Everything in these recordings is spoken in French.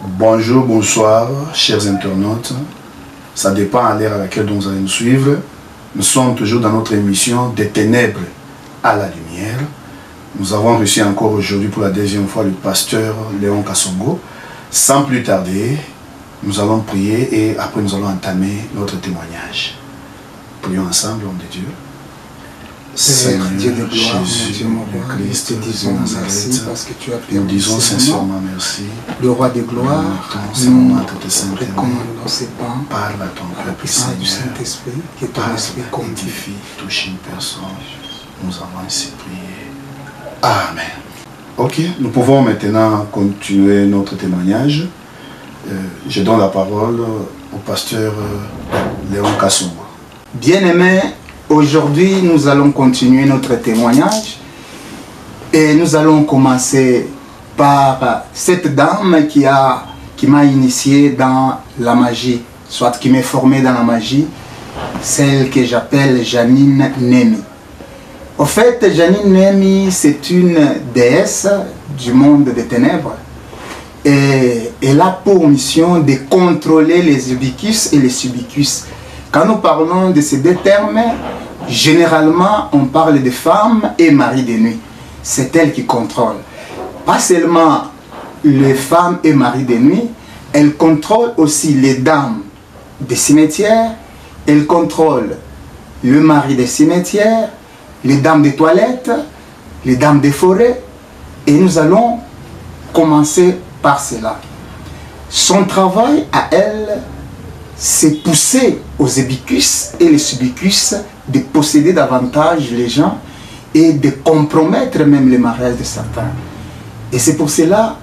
Bonjour, bonsoir, chers internautes. Ça dépend à l'heure à laquelle vous allez nous suivre. Nous sommes toujours dans notre émission Des ténèbres à la lumière. Nous avons reçu encore aujourd'hui pour la deuxième fois le pasteur Léon Kassongo. Sans plus tarder, nous allons prier et après nous allons entamer notre témoignage. Prions ensemble, homme de Dieu. Seigneur Dieu de gloire, Jésus, mon Dieu, mon roi, Christ, nous te disons merci parce que tu as permis. Nous disons sincèrement merci. Le roi de gloire, nous recommandons ces pas parle à ton peuple, Seigneur du Seigneur. Saint-Esprit, que ton esprit Édifie, touche une personne. Nous avons ainsi prié. Amen. Ok, nous pouvons maintenant continuer notre témoignage. Je donne la parole au pasteur Léon Kassongo. Bien-aimés, aujourd'hui nous allons continuer notre témoignage et nous allons commencer par cette dame qui m'a initié dans la magie, soit qui m'est formé dans la magie, celle que j'appelle Janine Nemi. Au fait, Janine Nemi, c'est une déesse du monde des ténèbres et elle a pour mission de contrôler les ubicus et les subicus. Quand nous parlons de ces deux termes, généralement on parle de femmes et mari de nuit. C'est elle qui contrôle. Pas seulement les femmes et mari de nuit, elle contrôle aussi les dames des cimetières, elle contrôle le mari des cimetières, les dames des toilettes, les dames des forêts, et nous allons commencer par cela. Son travail à elle, c'est pousser aux ébicus et les subicus de posséder davantage les gens et de compromettre même les mariages de certains. Et c'est pour cela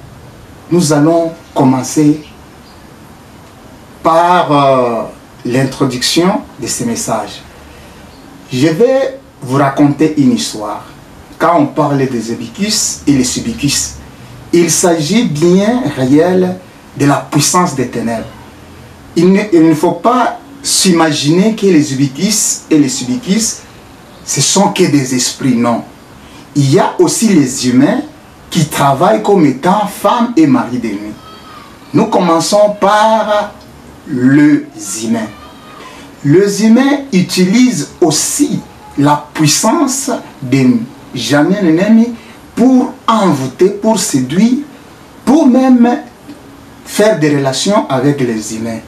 nous allons commencer par l'introduction de ces messages. Je vais vous raconter une histoire. Quand on parle des ébicus et les subicus, il s'agit bien réel de la puissance des ténèbres. Il ne faut pas s'imaginer que les ubicus et les subicus, ce sont que des esprits, non. Il y a aussi les humains qui travaillent comme étant femmes et maris de nuit. Nous commençons par les humains. Les humains utilisent aussi la puissance de Janine Nemi pour envoûter, pour séduire, pour même faire des relations avec les humains.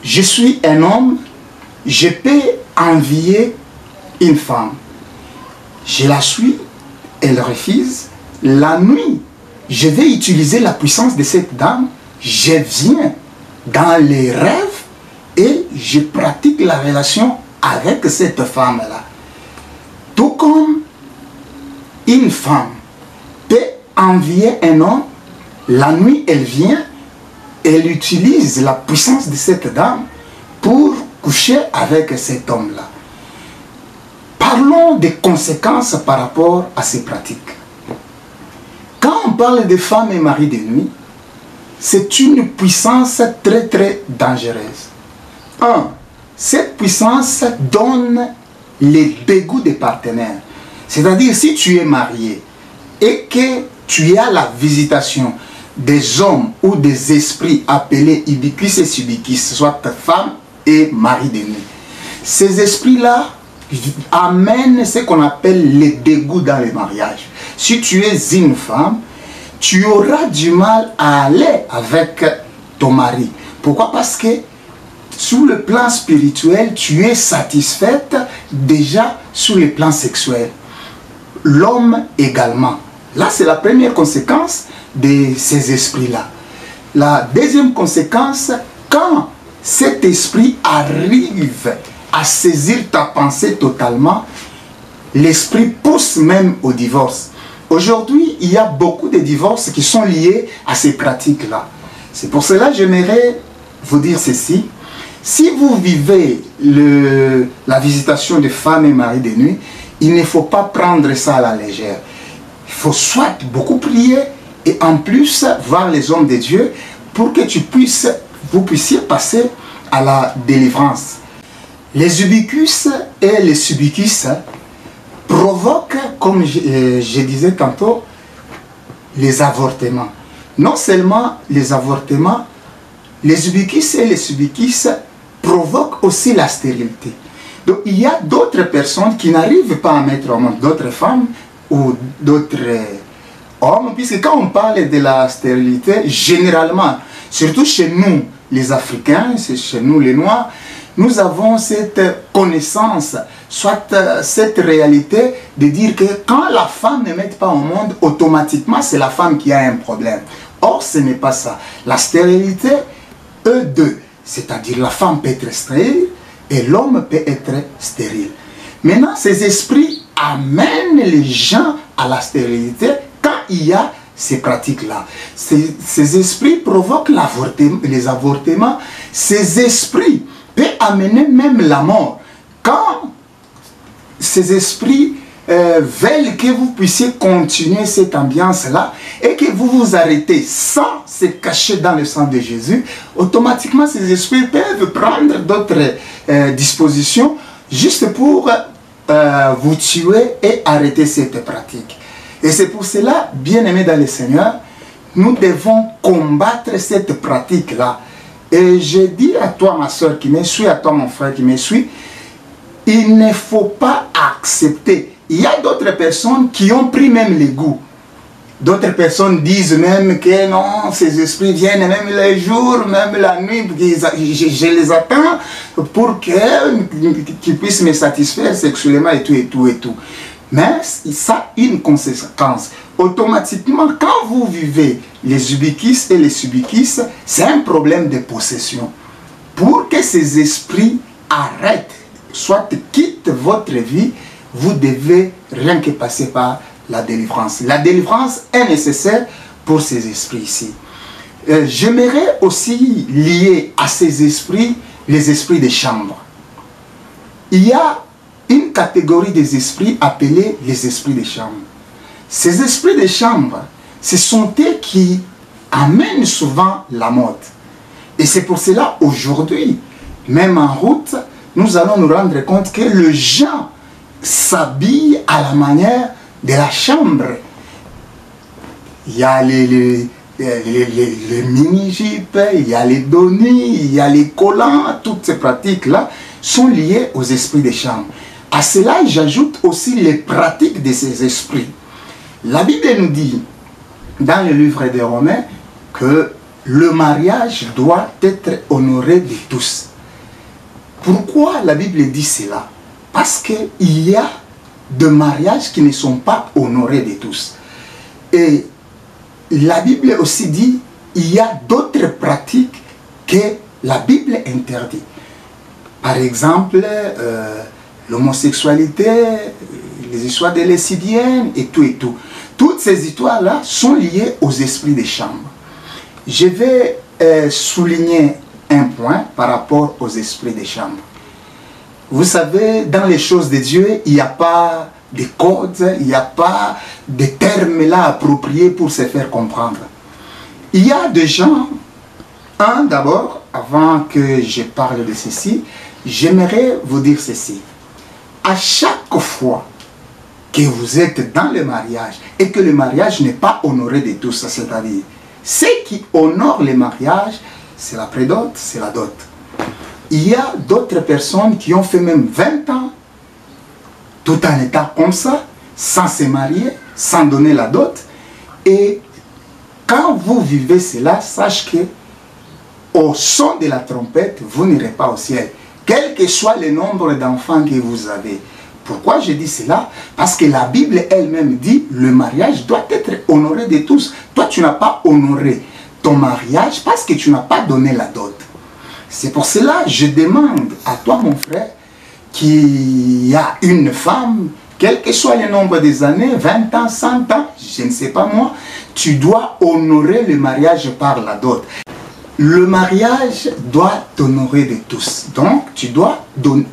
Je suis un homme, je peux envier une femme. Je la suis, elle refuse. La nuit, je vais utiliser la puissance de cette dame. Je viens dans les rêves et je pratique la relation avec cette femme-là. Tout comme une femme peut envier un homme, la nuit, elle vient. Elle utilise la puissance de cette dame pour coucher avec cet homme-là. Parlons des conséquences par rapport à ces pratiques. Quand on parle de femmes et maris de nuit, c'est une puissance très très dangereuse. Cette puissance donne les dégoûts des partenaires. C'est-à-dire si tu es marié et que tu as la visitation des hommes ou des esprits appelés ibicus et subicus, soit femmes et mari de nuit. Ces esprits-là amènent ce qu'on appelle les dégoûts dans les mariages. Si tu es une femme, tu auras du mal à aller avec ton mari. Pourquoi? Parce que sur le plan spirituel, tu es satisfaite déjà sur le plan sexuel. L'homme également. Là, c'est la première conséquence de ces esprits-là. La deuxième conséquence, quand cet esprit arrive à saisir ta pensée totalement, l'esprit pousse même au divorce. Aujourd'hui, il y a beaucoup de divorces qui sont liés à ces pratiques-là. C'est pour cela que j'aimerais vous dire ceci. Si vous vivez la visitation de femmes et maris de nuit, il ne faut pas prendre ça à la légère. Il faut soit beaucoup prier et en plus voir les hommes de Dieu pour que vous puissiez passer à la délivrance. Les ubicus et les subicus provoquent, comme je disais tantôt, les avortements. non seulement les avortements, les ubiquis et les subiquis provoquent aussi la stérilité. Donc il y a d'autres personnes qui n'arrivent pas à mettre au monde, d'autres femmes ou d'autres hommes, puisque quand on parle de la stérilité, généralement, surtout chez nous les Africains, chez nous les Noirs, nous avons cette connaissance, soit cette réalité de dire que quand la femme ne met pas au monde, automatiquement c'est la femme qui a un problème. Or ce n'est pas ça. La stérilité, E2, c'est-à-dire la femme peut être stérile et l'homme peut être stérile. Maintenant, ces esprits amènent les gens à la stérilité quand il y a ces pratiques-là. Ces esprits provoquent les avortements. Ces esprits peuvent amener même la mort. Quand ces esprits veulent que vous puissiez continuer cette ambiance-là et que vous vous arrêtez sans se cacher dans le sang de Jésus, automatiquement ces esprits peuvent prendre d'autres dispositions juste pour vous tuer et arrêter cette pratique. Et c'est pour cela, bien-aimés dans le Seigneur, nous devons combattre cette pratique-là. Et je dis à toi, ma soeur qui me suit, à toi, mon frère qui me suit, il ne faut pas accepter. Il y a d'autres personnes qui ont pris même les goûts. D'autres personnes disent même que non, ces esprits viennent même les jours, même la nuit, je les attends pour qu'ils puissent me satisfaire sexuellement et tout, et tout, et tout. Mais ça a une conséquence. Automatiquement, quand vous vivez les ubiquis et les subiquis, c'est un problème de possession. Pour que ces esprits arrêtent, soit quittent votre vie, vous devez rien que passer par la délivrance. La délivrance est nécessaire pour ces esprits ici. J'aimerais aussi lier à ces esprits les esprits de chambre. Il y a une catégorie des esprits appelés les esprits de chambre. Ces esprits de chambre, ce sont eux qui amènent souvent la mode. Et c'est pour cela aujourd'hui, même en route, nous allons nous rendre compte que les gens s'habillent à la manière de la chambre. Il y a les mini-jupes, il y a les données, il y a les collants, toutes ces pratiques-là sont liées aux esprits de chambre. À cela, j'ajoute aussi les pratiques de ces esprits. La Bible nous dit, dans le livre des Romains, que le mariage doit être honoré de tous. Pourquoi la Bible dit cela? Parce qu'il y a de mariages qui ne sont pas honorés de tous. Et la Bible aussi dit, il y a d'autres pratiques que la Bible interdit. Par exemple, l'homosexualité, les histoires des lesbiennes et tout et tout. Toutes ces histoires-là sont liées aux esprits des chambres. Je vais souligner un point par rapport aux esprits des chambres. Vous savez, dans les choses de Dieu, il n'y a pas de codes, il n'y a pas de termes là appropriés pour se faire comprendre. Il y a des gens, d'abord, avant que je parle de ceci, j'aimerais vous dire ceci. À chaque fois que vous êtes dans le mariage et que le mariage n'est pas honoré de tous, c'est-à-dire, ce qui honore le mariage, c'est la prédot, c'est la dot. Il y a d'autres personnes qui ont fait même 20 ans, tout en étant comme ça, sans se marier, sans donner la dot. Et quand vous vivez cela, sachez que au son de la trompette, vous n'irez pas au ciel. Quel que soit le nombre d'enfants que vous avez. Pourquoi je dis cela? Parce que la Bible elle-même dit le mariage doit être honoré de tous. Toi, tu n'as pas honoré ton mariage parce que tu n'as pas donné la dot. C'est pour cela que je demande à toi, mon frère, qui a une femme, quel que soit le nombre des années, 20 ans, 100 ans, je ne sais pas moi, tu dois honorer le mariage par la dot. Le mariage doit t'honorer de tous. Donc, tu dois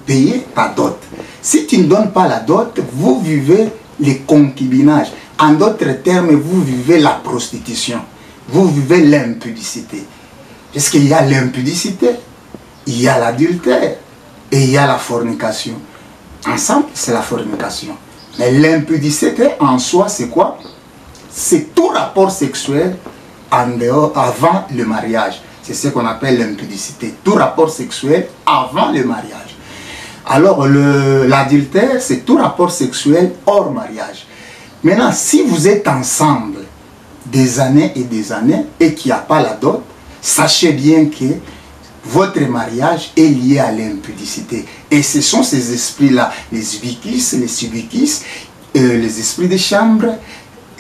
payer ta dot. Si tu ne donnes pas la dot, vous vivez le concubinage. En d'autres termes, vous vivez la prostitution. Vous vivez l'impudicité. Parce qu'il y a l'impudicité, il y a l'adultère et il y a la fornication. Ensemble, c'est la fornication. Mais l'impudicité en soi, c'est quoi? C'est tout rapport sexuel en dehors, avant le mariage. C'est ce qu'on appelle l'impudicité. Tout rapport sexuel avant le mariage. Alors, l'adultère, c'est tout rapport sexuel hors mariage. Maintenant, si vous êtes ensemble des années et qu'il n'y a pas la dot, sachez bien que votre mariage est lié à l'impudicité. Et ce sont ces esprits-là, les ubikis, les subikis, les esprits de chambre,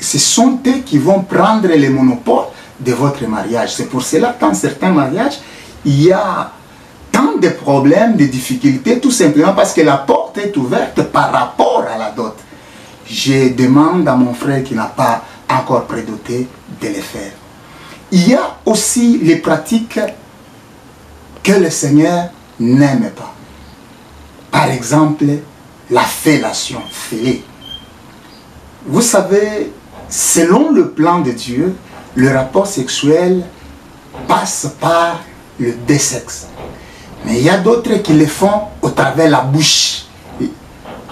ce sont eux qui vont prendre le monopole de votre mariage. C'est pour cela que dans certains mariages, il y a tant de problèmes, de difficultés, tout simplement parce que la porte est ouverte par rapport à la dot. Je demande à mon frère qui n'a pas encore prédoté de le faire. Il y a aussi les pratiques que le Seigneur n'aime pas. Par exemple, la fellation, fêler. Vous savez, selon le plan de Dieu, le rapport sexuel passe par le deux sexes. Mais il y a d'autres qui le font au travers de la bouche.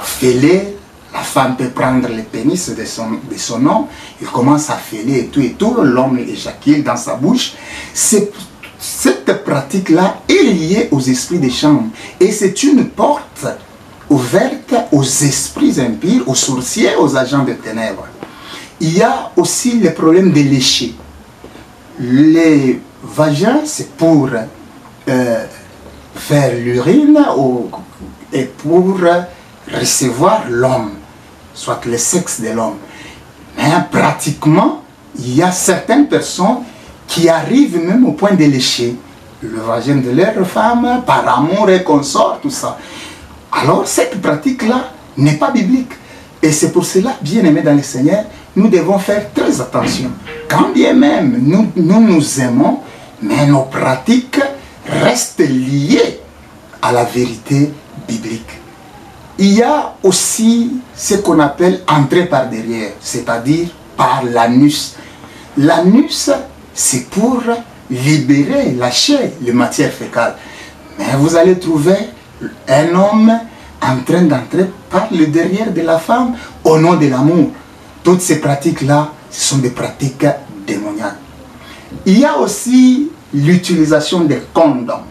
Fêler, la femme peut prendre le pénis de son homme, il commence à fêler et tout, l'homme éjacule dans sa bouche. Cette pratique-là est liée aux esprits des chambres. Et c'est une porte ouverte aux esprits impurs, aux sorciers, aux agents de ténèbres. Il y a aussi le problème des léchés. Les vagins, c'est pour faire l'urine et pour recevoir l'homme, soit le sexe de l'homme. Mais pratiquement, il y a certaines personnes qui arrivent même au point de lécher le vagin de leur femme par amour et consort, tout ça. Alors cette pratique-là n'est pas biblique. Et c'est pour cela, bien aimés dans le Seigneur, nous devons faire très attention. Quand bien même nous aimons, mais nos pratiques restent liées à la vérité biblique. Il y a aussi ce qu'on appelle entrer par derrière, c'est-à-dire par l'anus. L'anus, c'est pour libérer, lâcher les matières fécales. Mais vous allez trouver un homme en train d'entrer par le derrière de la femme au nom de l'amour. Toutes ces pratiques-là, ce sont des pratiques démoniaques. Il y a aussi l'utilisation des condoms.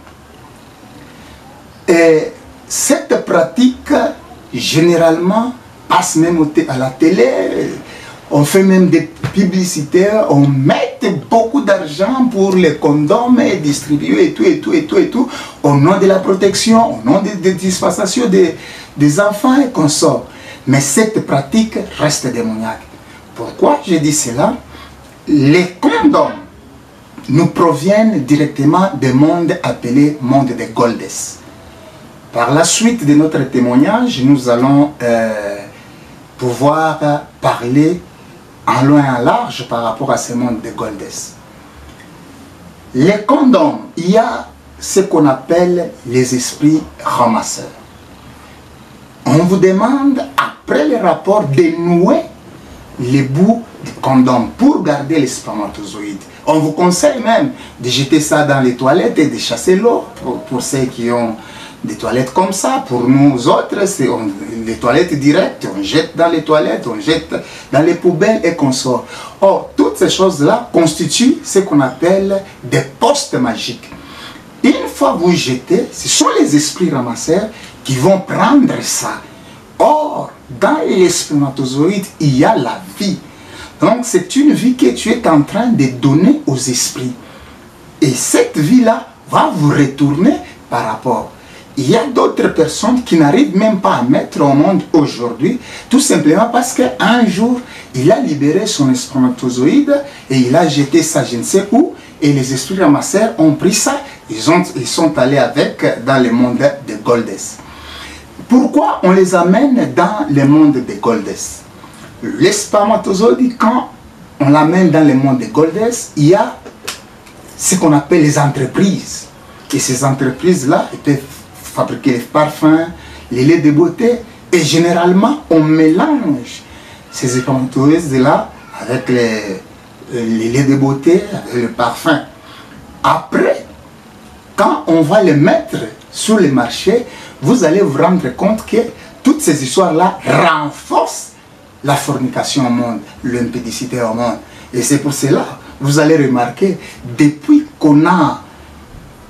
Et cette pratique, généralement, passe même à la télé. On fait même des publicités, on met beaucoup d'argent pour les condoms et distribuer et tout, au nom de la protection, au nom des dispensations des enfants et consorts. Mais cette pratique reste démoniaque. Pourquoi je dis cela? Les condoms nous proviennent directement du monde appelé monde des Goldes. Par la suite de notre témoignage, nous allons pouvoir parler en loin et en large par rapport à ce monde des Goldes. Les condoms, il y a ce qu'on appelle les esprits ramasseurs. On vous demande, après le rapport, de nouer les bouts du condom pour garder les spermatozoïdes. On vous conseille même de jeter ça dans les toilettes et de chasser l'eau pour ceux qui ont des toilettes comme ça. Pour nous autres, c'est les toilettes directes. On jette dans les toilettes, on jette dans les poubelles et qu'on sort. Or, toutes ces choses-là constituent ce qu'on appelle des postes magiques. Une fois vous jetez, ce sont les esprits ramasseurs qui vont prendre ça. Or, dans les spermatozoïdes, il y a la vie. Donc, c'est une vie que tu es en train de donner aux esprits. Et cette vie-là va vous retourner par rapport. Il y a d'autres personnes qui n'arrivent même pas à mettre au monde aujourd'hui, tout simplement parce qu'un jour, il a libéré son spermatozoïde et il a jeté ça je ne sais où, et les esprits ramasseurs ont pris ça, ils sont allés avec dans le monde des Goldes. Pourquoi on les amène dans le monde des Goldes? Les spermatozoïdes, quand on l'amène dans le monde des Goldes, il y a ce qu'on appelle les entreprises. Et ces entreprises-là, ils peuvent fabriquer les parfums, les laits de beauté, et généralement, on mélange ces spermatozoïdes-là avec les laits de beauté, avec le parfum. Après, quand on va les mettre sur le marché, vous allez vous rendre compte que toutes ces histoires-là renforcent la fornication au monde, l'impudicité au monde. Et c'est pour cela, vous allez remarquer, depuis qu'on a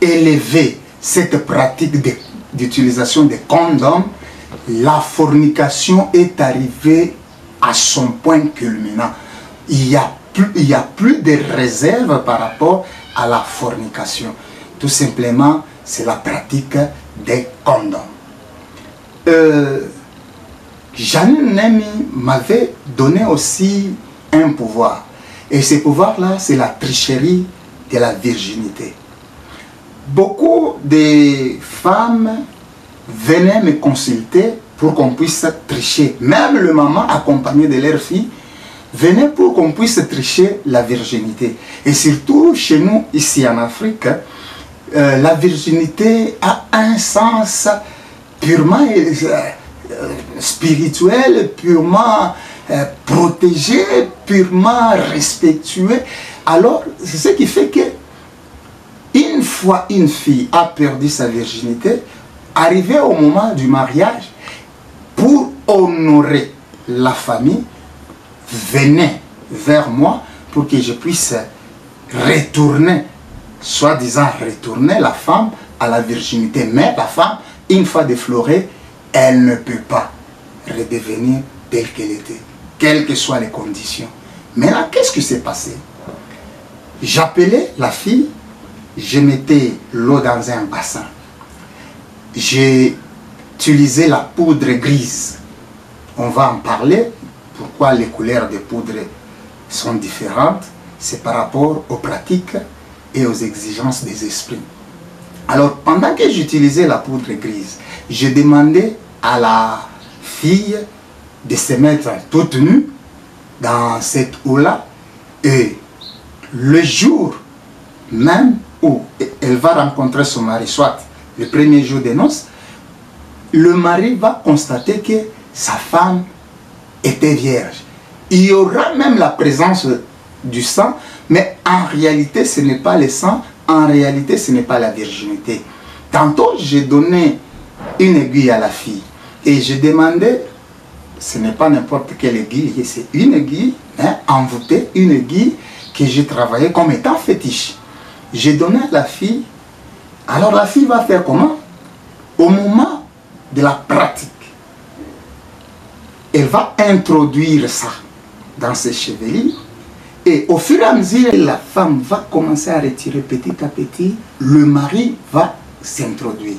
élevé cette pratique d'utilisation des condoms, la fornication est arrivée à son point culminant. Il n'y a plus de réserve par rapport à la fornication. Tout simplement, c'est la pratique des condoms. Janine Nemi m'avait donné aussi un pouvoir. Et ce pouvoir-là, c'est la tricherie de la virginité. Beaucoup de femmes venaient me consulter pour qu'on puisse tricher. Même le maman accompagné de leur fille venait pour qu'on puisse tricher la virginité. Et surtout chez nous, ici en Afrique, la virginité a un sens purement spirituel, purement protégé, purement respectueux. Alors, c'est ce qui fait que une fois une fille a perdu sa virginité, arrivé au moment du mariage, pour honorer la famille, venez vers moi pour que je puisse retourner, soi-disant retourner la femme à la virginité. Mais la femme, une fois déflorée, elle ne peut pas redevenir telle qu'elle était, quelles que soient les conditions. Maintenant, qu'est-ce qui s'est passé? J'appelais la fille, je mettais l'eau dans un bassin. J'ai utilisé la poudre grise. On va en parler. Pourquoi les couleurs de poudre sont différentes? C'est par rapport aux pratiques et aux exigences des esprits. Alors, pendant que j'utilisais la poudre grise, je demandais à la fille de se mettre toute nue dans cette eau-là. Et le jour même où elle va rencontrer son mari, soit le premier jour des noces, le mari va constater que sa femme était vierge. Il y aura même la présence du sang, mais en réalité ce n'est pas le sang, en réalité ce n'est pas la virginité. Tantôt j'ai donné une aiguille à la fille et je demandais, ce n'est pas n'importe quelle aiguille, c'est une aiguille envoûtée, une aiguille que j'ai travaillée comme étant fétiche. J'ai donné à la fille. Alors la fille va faire comment? Au moment de la pratique, elle va introduire ça dans ses chevelures. Et au fur et à mesure, la femme va commencer à retirer petit à petit, le mari va s'introduire.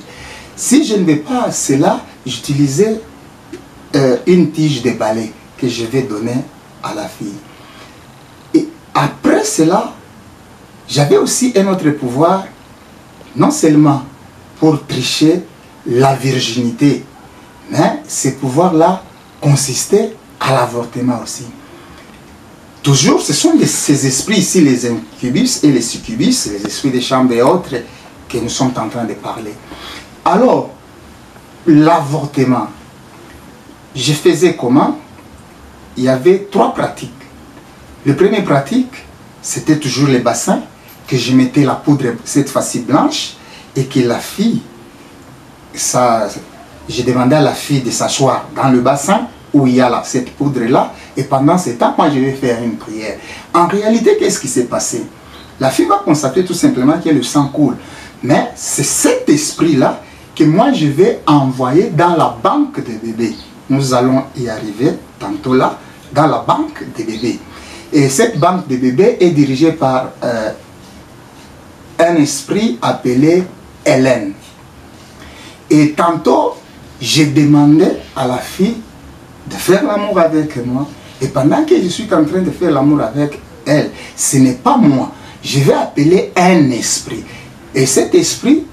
Si je ne vais pas à cela, j'utilisais une tige de balai que je vais donner à la fille. Et après cela, j'avais aussi un autre pouvoir, non seulement pour tricher la virginité, mais ce pouvoir-là consistait à l'avortement aussi. Toujours, ce sont ces esprits ici, les incubus et les succubus, les esprits des chambres et autres, que nous sommes en train de parler. Alors, l'avortement, je faisais comment? Il y avait 3 pratiques. La première pratique, c'était toujours les bassins, que je mettais la poudre, cette fois-ci blanche, et que la fille, je demandais à la fille de s'asseoir dans le bassin où il y a cette poudre-là, et pendant ce temps, moi je vais faire une prière. En réalité, qu'est-ce qui s'est passé? La fille va constater tout simplement que le sang coule. Mais c'est cet esprit-là que moi je vais envoyer dans la banque des bébés. Nous allons y arriver tantôt là, dans la banque des bébés. Et cette banque des bébés est dirigée par un esprit appelé Hélène. Et tantôt, j'ai demandé à la fille de faire l'amour avec moi. Et pendant que je suis en train de faire l'amour avec elle, ce n'est pas moi. Je vais appeler un esprit. Et cet esprit,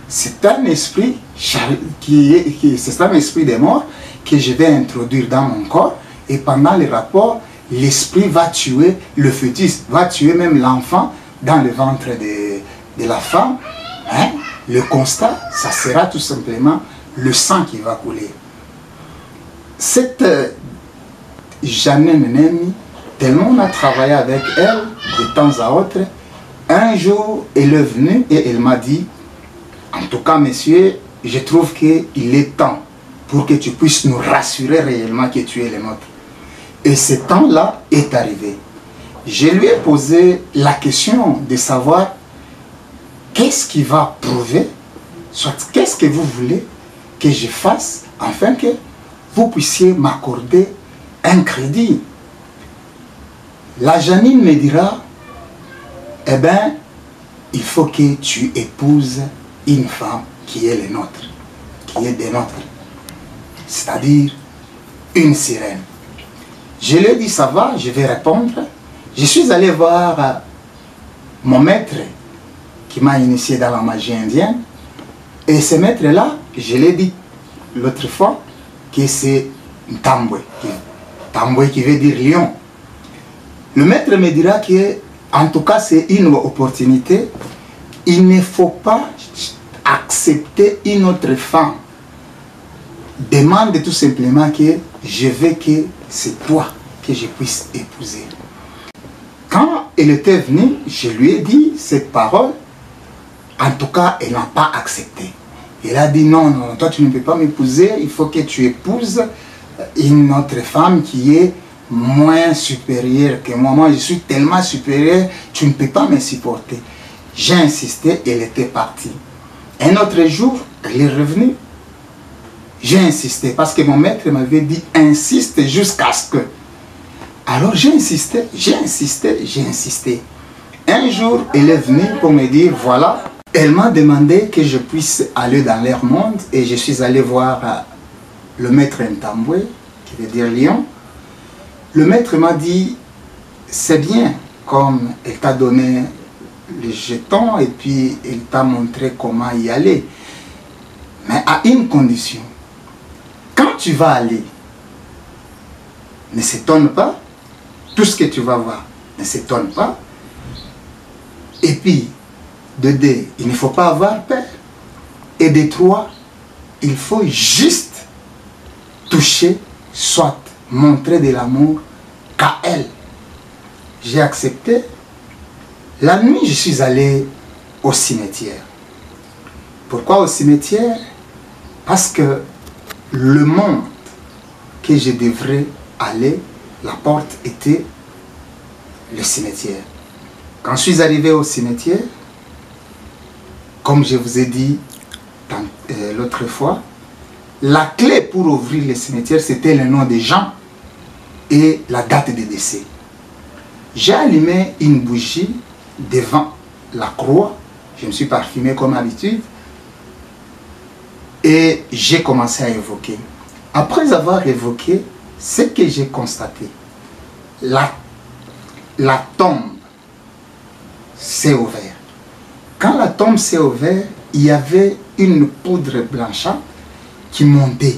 c'est un esprit c'est un esprit des morts que je vais introduire dans mon corps. Et pendant le rapport, l'esprit va tuer le fœtus, va tuer même l'enfant dans le ventre de la femme. Hein? Le constat, ça sera tout simplement le sang qui va couler. Cette Janine Nemi, tellement on a travaillé avec elle de temps à autre, un jour elle est venue et elle m'a dit, en tout cas monsieur, je trouve qu'il est temps pour que tu puisses nous rassurer réellement que tu es le nôtre. Et ce temps-là est arrivé. je lui ai posé la question de savoir qu'est-ce qui va prouver, soit qu'est-ce que vous voulez que je fasse afin que vous puissiez m'accorder un crédit. La Janine me dira, eh bien, il faut que tu épouses une femme qui est le nôtre, qui est des nôtres, c'est-à-dire une sirène. Je lui ai dit, ça va, je vais répondre. Je suis allé voir mon maître qui m'a initié dans la magie indienne. Et ce maître-là, je l'ai dit l'autre fois, que c'est Tambwe. Tambwe qui veut dire lion. Le maître me dira que, en tout cas, c'est une opportunité. Il ne faut pas accepter une autre femme. Demande tout simplement que je veux que c'est toi que je puisse épouser. Quand elle était venue, je lui ai dit cette parole. En tout cas, elle n'a pas accepté. Elle a dit non, non, toi tu ne peux pas m'épouser, il faut que tu épouses une autre femme qui est moins supérieure que moi. Moi, je suis tellement supérieur, tu ne peux pas me supporter. J'ai insisté, elle était partie. Un autre jour, elle est revenue. J'ai insisté parce que mon maître m'avait dit insiste jusqu'à ce que. Alors j'ai insisté, j'ai insisté, j'ai insisté. Un jour, elle est venue pour me dire voilà, elle m'a demandé que je puisse aller dans leur monde et je suis allé voir le maître Ntambwe, qui veut dire lion. Le maître m'a dit c'est bien, comme elle t'a donné les jetons et puis elle t'a montré comment y aller. Mais à une condition. Quand tu vas aller, ne s'étonne pas, tout ce que tu vas voir, ne s'étonne pas. Et puis, de deux, il ne faut pas avoir peur. Et de trois, il faut juste toucher, soit montrer de l'amour qu'à elle. J'ai accepté. La nuit, je suis allé au cimetière. Pourquoi au cimetière? Parce que le monde que je devrais aller, la porte était le cimetière. Quand je suis arrivé au cimetière, comme je vous ai dit l'autre fois, la clé pour ouvrir le cimetière, c'était le nom des gens et la date de décès. J'ai allumé une bougie devant la croix, je me suis parfumé comme d'habitude, et j'ai commencé à évoquer. Après avoir évoqué, ce que j'ai constaté, la tombe s'est ouverte. Quand la tombe s'est ouverte, il y avait une poudre blanchâtre qui montait.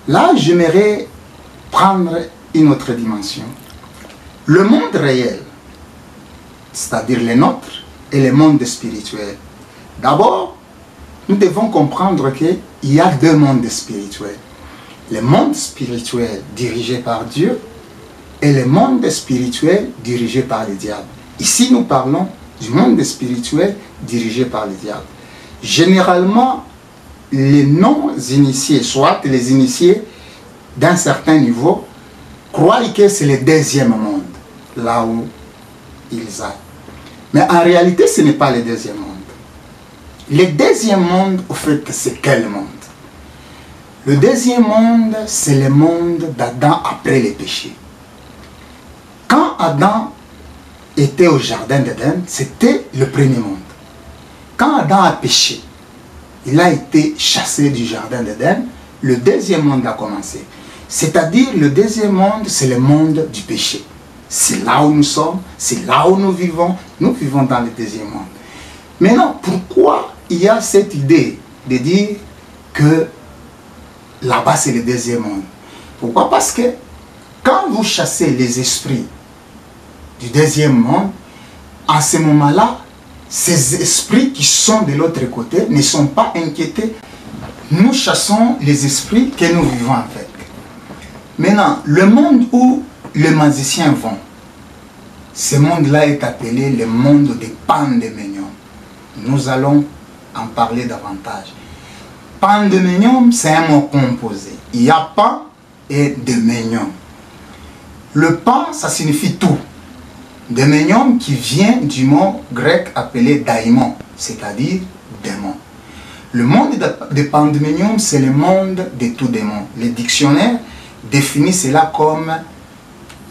Là, j'aimerais prendre une autre dimension. Le monde réel, c'est-à-dire le nôtre, et le monde spirituel. D'abord, nous devons comprendre qu'il y a deux mondes spirituels. Le monde spirituel dirigé par Dieu et le monde spirituel dirigé par le diable. Ici, nous parlons du monde spirituel dirigé par le diable. Généralement, les non-initiés, soit les initiés d'un certain niveau, croient que c'est le deuxième monde, là où ils aillent. Mais en réalité, ce n'est pas le deuxième monde. Le deuxième monde, au fait, c'est quel monde? Le deuxième monde, c'est le monde d'Adam après le péché. Quand Adam était au jardin d'Éden, c'était le premier monde. Quand Adam a péché, il a été chassé du jardin d'Éden, le deuxième monde a commencé. C'est-à-dire, le deuxième monde, c'est le monde du péché. C'est là où nous sommes, c'est là où nous vivons dans le deuxième monde. Maintenant, pourquoi il y a cette idée de dire que là-bas c'est le deuxième monde? Pourquoi? Parce que quand vous chassez les esprits du deuxième monde, en ce moment-là, ces esprits qui sont de l'autre côté ne sont pas inquiétés. Nous chassons les esprits que nous vivons avec. Maintenant, le monde où les magiciens vont, ce monde-là est appelé le monde des Pandéménium. Nous allons en parler davantage. Pandéménium, c'est un mot composé. Il y a pan et déménium. Le pan, ça signifie tout. Démonium qui vient du mot grec appelé daimon, c'est-à-dire démon. Le monde de Pandémonium, c'est le monde de tout démon. Les dictionnaires définissent cela comme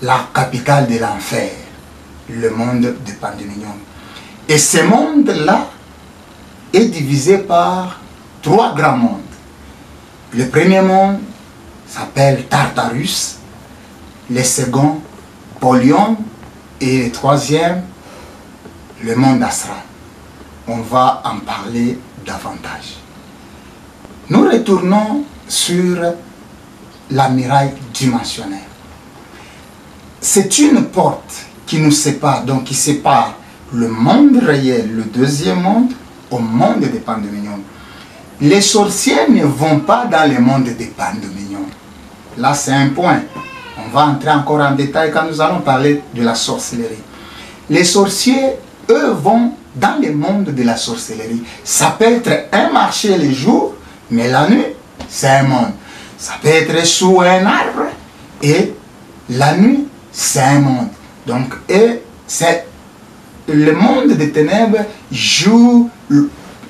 la capitale de l'enfer, le monde de Pandémonium. Et ce monde-là est divisé par 3 grands mondes. Le premier monde s'appelle Tartarus, le second Polion et le troisième le monde astral. On va en parler davantage. Nous retournons sur la muraille dimensionnelle. C'est une porte qui nous sépare, donc qui sépare le monde réel, le deuxième monde, au monde des Pandémonium. Les sorciers ne vont pas dans le monde des Pandémonium. Là, c'est un point. On va entrer encore en détail quand nous allons parler de la sorcellerie. Les sorciers, eux, vont dans le monde de la sorcellerie. Ça peut être un marché le jour, mais la nuit, c'est un monde. Ça peut être sous un arbre, et la nuit, c'est un monde. Donc, c'est le monde des ténèbres joue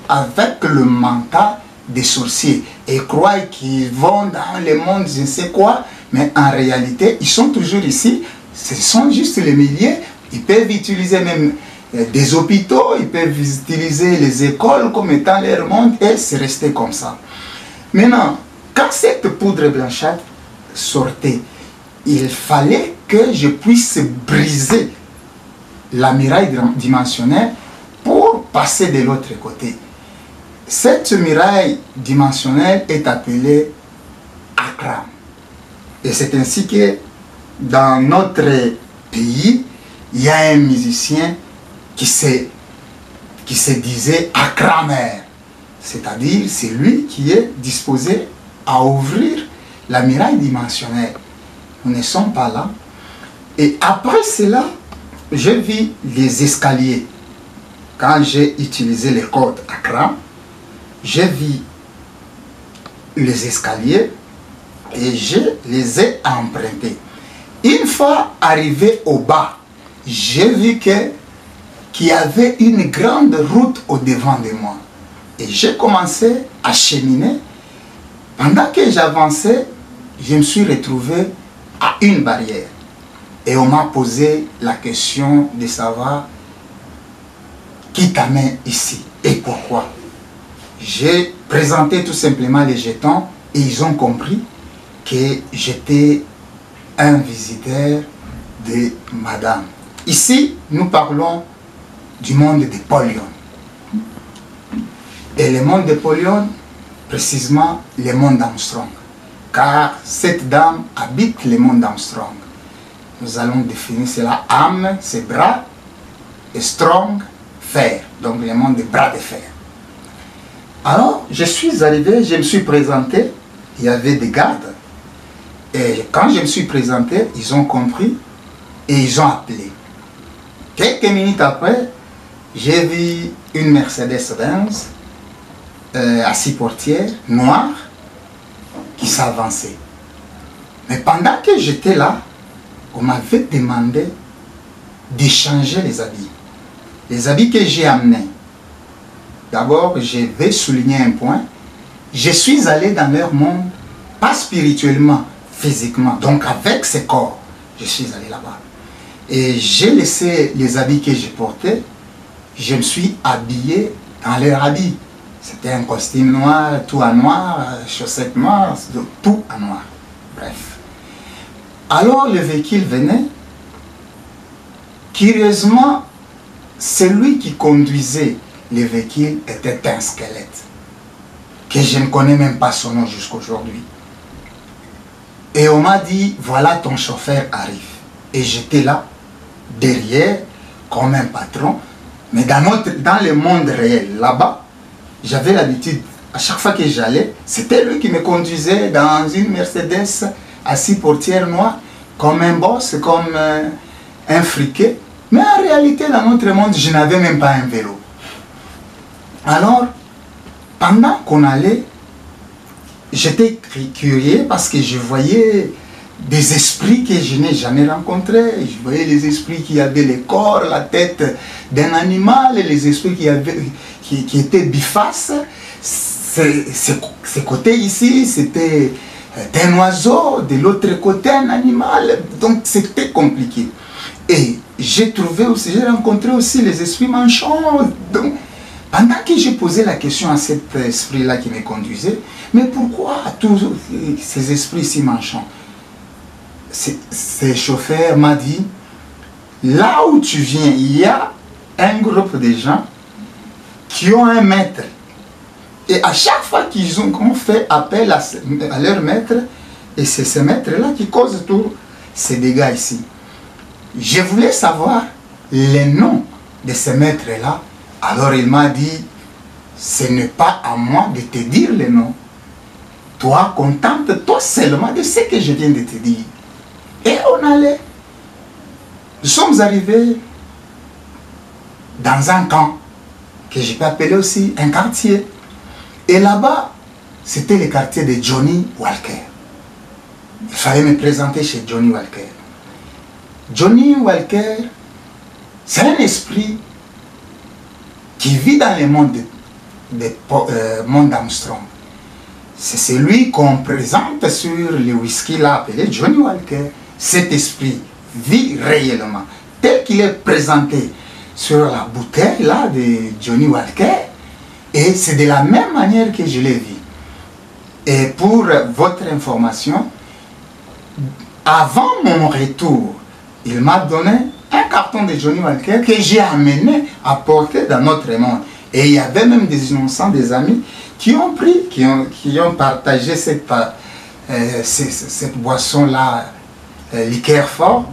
avec le mental des sorciers et croient qu'ils vont dans le monde, je ne sais quoi, mais en réalité, ils sont toujours ici. Ce sont juste les milliers. Ils peuvent utiliser même des hôpitaux, ils peuvent utiliser les écoles comme étant leur monde, et c'est resté comme ça. Maintenant, quand cette poudre blanchâtre sortait, il fallait que je puisse briser la muraille dimensionnelle pour passer de l'autre côté. Cette muraille dimensionnelle est appelée Akram. Et c'est ainsi que dans notre pays, il y a un musicien qui se disait Akramer. C'est-à-dire, c'est lui qui est disposé à ouvrir la muraille dimensionnelle. Nous ne sommes pas là. Et après cela, je vis les escaliers. Quand j'ai utilisé les codes Akram, j'ai vu les escaliers et je les ai empruntés. Une fois arrivé au bas, j'ai vu qu'il y avait une grande route au devant de moi. Et j'ai commencé à cheminer. Pendant que j'avançais, je me suis retrouvé à une barrière. Et on m'a posé la question de savoir qui t'amène ici et pourquoi. J'ai présenté tout simplement les jetons et ils ont compris que j'étais un visiteur de madame. Ici, nous parlons du monde de Polion. Et le monde de Polion, précisément le monde d'Armstrong. Car cette dame habite le monde d'Armstrong. Nous allons définir cela. Âme, c'est bras, et strong, fer. Donc le monde des bras de fer. Alors, je suis arrivé, je me suis présenté, il y avait des gardes. Et quand je me suis présenté, ils ont compris et ils ont appelé. Quelques minutes après, j'ai vu une Mercedes-Benz à 6 portières, noire, qui s'avançait. Mais pendant que j'étais là, on m'avait demandé d'échanger les habits. Les habits que j'ai amenés. D'abord, je vais souligner un point. Je suis allé dans leur monde, pas spirituellement, physiquement, donc avec ce corps. Je suis allé là-bas. Et j'ai laissé les habits que j'ai portés. Je me suis habillé dans leurs habits. C'était un costume noir, tout en noir, chaussettes noires, tout en noir. Bref. Alors le véhicule venait. Curieusement, celui qui conduisait le véhicule était un squelette, que je ne connais même pas son nom jusqu'aujourd'hui. Et on m'a dit, voilà ton chauffeur arrive. Et j'étais là, derrière, comme un patron. Mais dans le monde réel, là-bas, j'avais l'habitude, à chaque fois que j'allais, c'était lui qui me conduisait dans une Mercedes à 6 portières noires, comme un boss, comme un friquet. Mais en réalité, dans notre monde, je n'avais même pas un vélo. Alors, pendant qu'on allait, j'étais curieux parce que je voyais des esprits que je n'ai jamais rencontrés. Je voyais les esprits qui avaient le corps, la tête d'un animal, et les esprits qui étaient bifaces. Ce côté ici, c'était un oiseau, de l'autre côté un animal, donc c'était compliqué. Et j'ai rencontré aussi les esprits manchants. Donc, pendant que j'ai posé la question à cet esprit-là qui me conduisait, mais pourquoi tous ces esprits si manchants? Ce chauffeur m'a dit, là où tu viens, il y a un groupe de gens qui ont un maître. Et à chaque fois qu'ils ont fait appel à leur maître, et c'est ce maître-là qui cause tous ces dégâts ici. Je voulais savoir les noms de ces maîtres-là. Alors il m'a dit, ce n'est pas à moi de te dire les noms. Toi, contente-toi seulement de ce que je viens de te dire. Et on allait. Nous sommes arrivés dans un camp, que je peux appeler aussi un quartier. Et là-bas, c'était le quartier de Johnny Walker. Il fallait me présenter chez Johnny Walker. Johnny Walker, c'est un esprit qui vit dans le monde d'Armstrong. C'est celui qu'on présente sur le whisky là appelé Johnny Walker. Cet esprit vit réellement, tel qu'il est présenté sur la bouteille là de Johnny Walker. Et c'est de la même manière que je l'ai vu. Et pour votre information, avant mon retour, il m'a donné un carton de Johnny Walker que j'ai amené à porter dans notre monde. Et il y avait même des innocents, des amis, qui ont pris, qui ont partagé cette boisson-là, liqueur fort,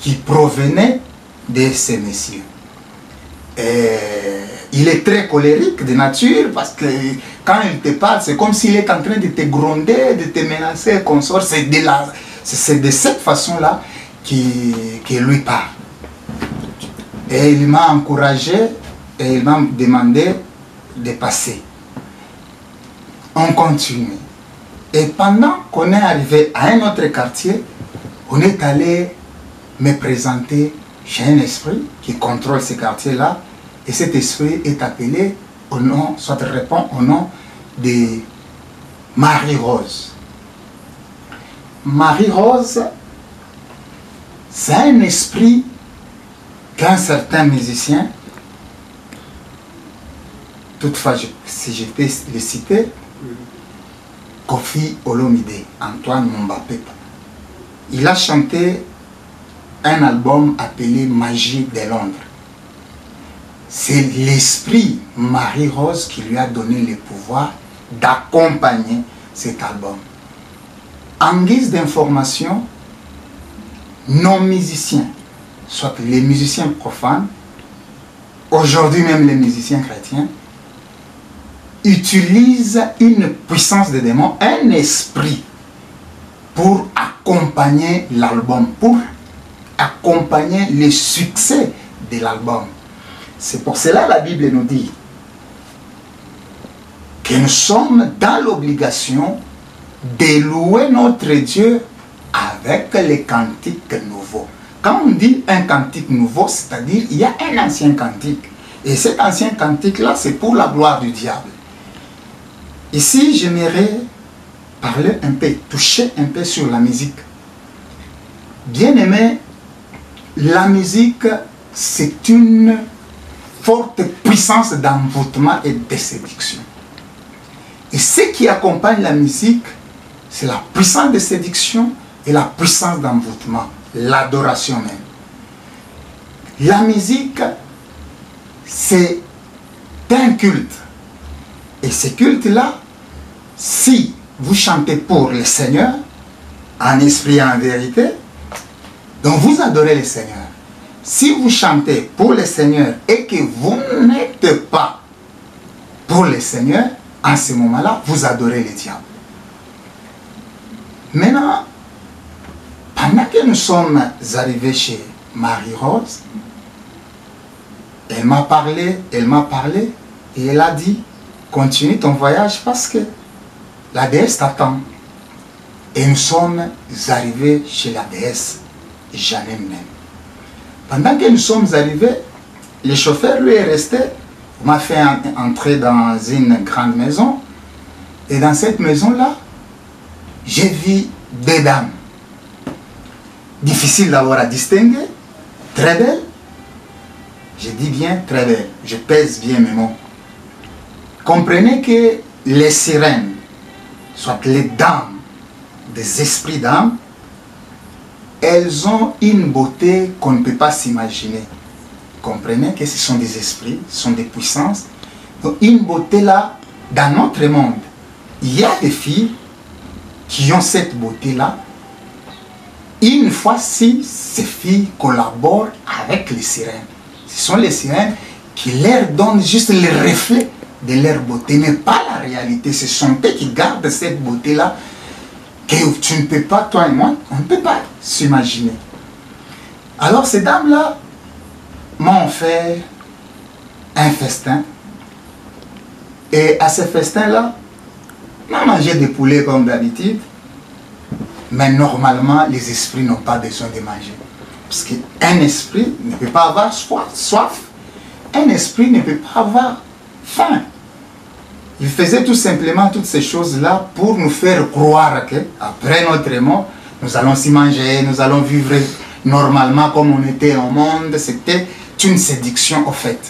qui provenait de ces messieurs. Et il est très colérique de nature parce que quand il te parle, c'est comme s'il est en train de te gronder, de te menacer, consort. C'est de cette façon-là qu'il lui parle. Et il m'a encouragé et il m'a demandé de passer. On continue. Et pendant qu'on est arrivé à un autre quartier, on est allé me présenter chez un esprit qui contrôle ce quartier-là. Et cet esprit est appelé au nom, soit répond au nom de Marie-Rose. Marie-Rose, c'est un esprit qu'un certain musicien, toutefois, si je peux le citer, Koffi Olomide, Antoine Mbapepa, il a chanté un album appelé Magie de Londres. C'est l'esprit Marie-Rose qui lui a donné le pouvoir d'accompagner cet album. En guise d'information, nos musiciens, soit les musiciens profanes, aujourd'hui même les musiciens chrétiens, utilisent une puissance de démon, un esprit, pour accompagner l'album, pour accompagner le succès de l'album. C'est pour cela que la Bible nous dit que nous sommes dans l'obligation de louer notre Dieu avec les cantiques nouveaux. Quand on dit un cantique nouveau, c'est-à-dire il y a un ancien cantique. Et cet ancien cantique-là, c'est pour la gloire du diable. Ici, j'aimerais parler un peu, toucher un peu sur la musique. Bien aimé, la musique, c'est une forte puissance d'envoûtement et de séduction. Et ce qui accompagne la musique, c'est la puissance de séduction et la puissance d'envoûtement, l'adoration même. La musique, c'est un culte. Et ce culte-là, si vous chantez pour le Seigneur, en esprit et en vérité, donc vous adorez le Seigneur. Si vous chantez pour le Seigneur et que vous n'êtes pas pour le Seigneur, en ce moment-là, vous adorez le diable. Maintenant, pendant que nous sommes arrivés chez Marie-Rose, elle m'a parlé, et elle a dit, continue ton voyage parce que la déesse t'attend. Et nous sommes arrivés chez la déesse Janem même. Pendant que nous sommes arrivés, le chauffeur lui est resté, m'a fait entrer dans une grande maison. Et dans cette maison-là, j'ai vu deux dames. Difficile d'avoir à distinguer, très belles. Je dis bien très belles, je pèse bien mes mots. Comprenez que les sirènes, soit les dames, des esprits d'âme, elles ont une beauté qu'on ne peut pas s'imaginer. Comprenez que ce sont des esprits, ce sont des puissances. Donc une beauté là, dans notre monde, il y a des filles qui ont cette beauté-là. Une fois si ces filles collaborent avec les sirènes. Ce sont les sirènes qui leur donnent juste le reflet de leur beauté, mais pas la réalité. Ce sont eux qui gardent cette beauté-là que tu ne peux pas, toi et moi, on ne peut pas s'imaginer. Alors ces dames-là m'ont fait un festin. Et à ce festin-là, on a mangé des poulets comme d'habitude. Mais normalement, les esprits n'ont pas besoin de manger. Parce qu'un esprit ne peut pas avoir soif. Un esprit ne peut pas avoir faim. Il faisait tout simplement toutes ces choses-là pour nous faire croire qu'après notre mort, nous allons s'y manger, nous allons vivre normalement comme on était au monde. C'était une séduction au fait.